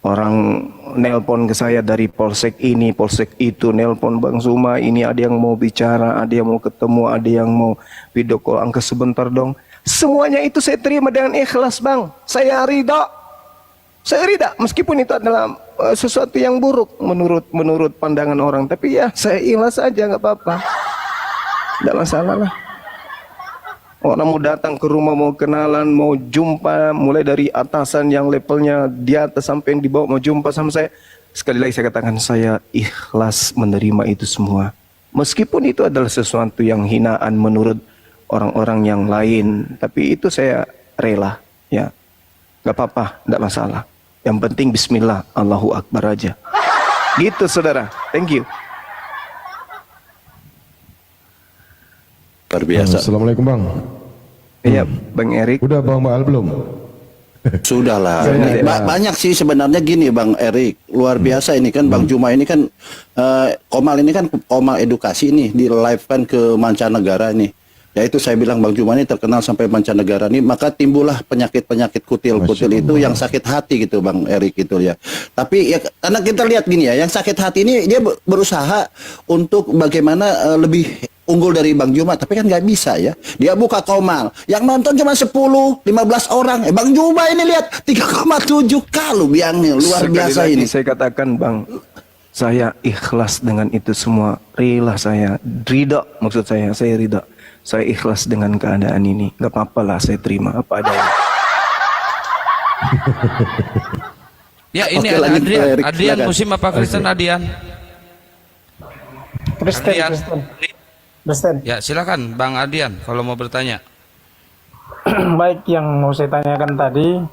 Orang nelpon ke saya dari polsek ini, polsek itu, nelpon Bang Zuma, ini ada yang mau bicara, ada yang mau ketemu, ada yang mau video call, angka sebentar dong. Semuanya itu saya terima dengan ikhlas Bang. Saya ridha. Saya ridha meskipun itu adalah sesuatu yang buruk menurut pandangan orang, tapi ya saya ikhlas aja, nggak apa-apa, nggak masalah lah. Orang mau datang ke rumah, mau kenalan, mau jumpa, mulai dari atasan yang levelnya di atas sampai yang di bawah mau jumpa sama saya. Sekali lagi saya katakan, saya ikhlas menerima itu semua, meskipun itu adalah sesuatu yang hinaan menurut orang-orang yang lain, tapi itu saya rela, ya nggak apa-apa, nggak masalah. Yang penting bismillah, Allahu Akbar aja. Gitu saudara, thank you. Luar biasa. Assalamualaikum Bang. Iya Bang Erik. Udah Bang Baal belum? Sudahlah. Banyak sih sebenarnya gini Bang Erik. Luar biasa ini kan Bang Juma ini kan Komal ini kan Komal edukasi nih, di live kan ke mancanegara nih. Ya itu saya bilang Bang Juma ini terkenal sampai mancanegara nih, maka timbullah penyakit-penyakit kutil-kutil itu yang sakit hati gitu Bang Erik gitu ya. Tapi ya karena kita lihat gini ya, yang sakit hati ini dia berusaha untuk bagaimana lebih unggul dari Bang Juma, tapi kan nggak bisa ya. Dia buka Komal, yang nonton cuma 10-15 orang. Bang Juma ini lihat 3,7 kali biangnya, luar biasa ini. Saya katakan Bang, Saya ikhlas dengan itu semua. Rela saya. Ridha maksud saya ridha. Saya ikhlas dengan keadaan ini. Gak apa-apa lah, saya terima apa adanya. Ya, ini Oke, ada lanjut, Adrian. Erik, Adrian silakan. Muslim apa Kristen, Adrian? Kristen. Ya, silakan Bang Adrian kalau mau bertanya. Baik, yang mau saya tanyakan tadi,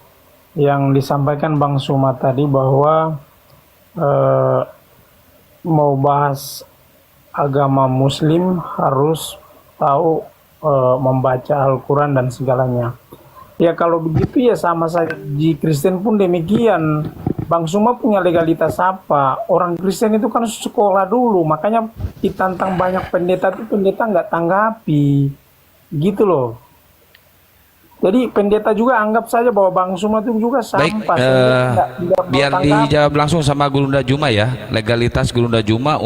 yang disampaikan Bang Suma tadi bahwa mau bahas agama Muslim harus tahu membaca Al-Quran dan segalanya. Ya kalau begitu ya sama saja di Kristen pun demikian. Bang Suma punya legalitas apa? Orang Kristen itu kan sekolah dulu, makanya ditantang banyak pendeta itu pendeta nggak tanggapi, gitu loh. Jadi pendeta juga anggap saja bahwa Bang Suma itu juga Baik, sampah. biar dijawab langsung sama Gurunda Juma ya, legalitas Gurunda Juma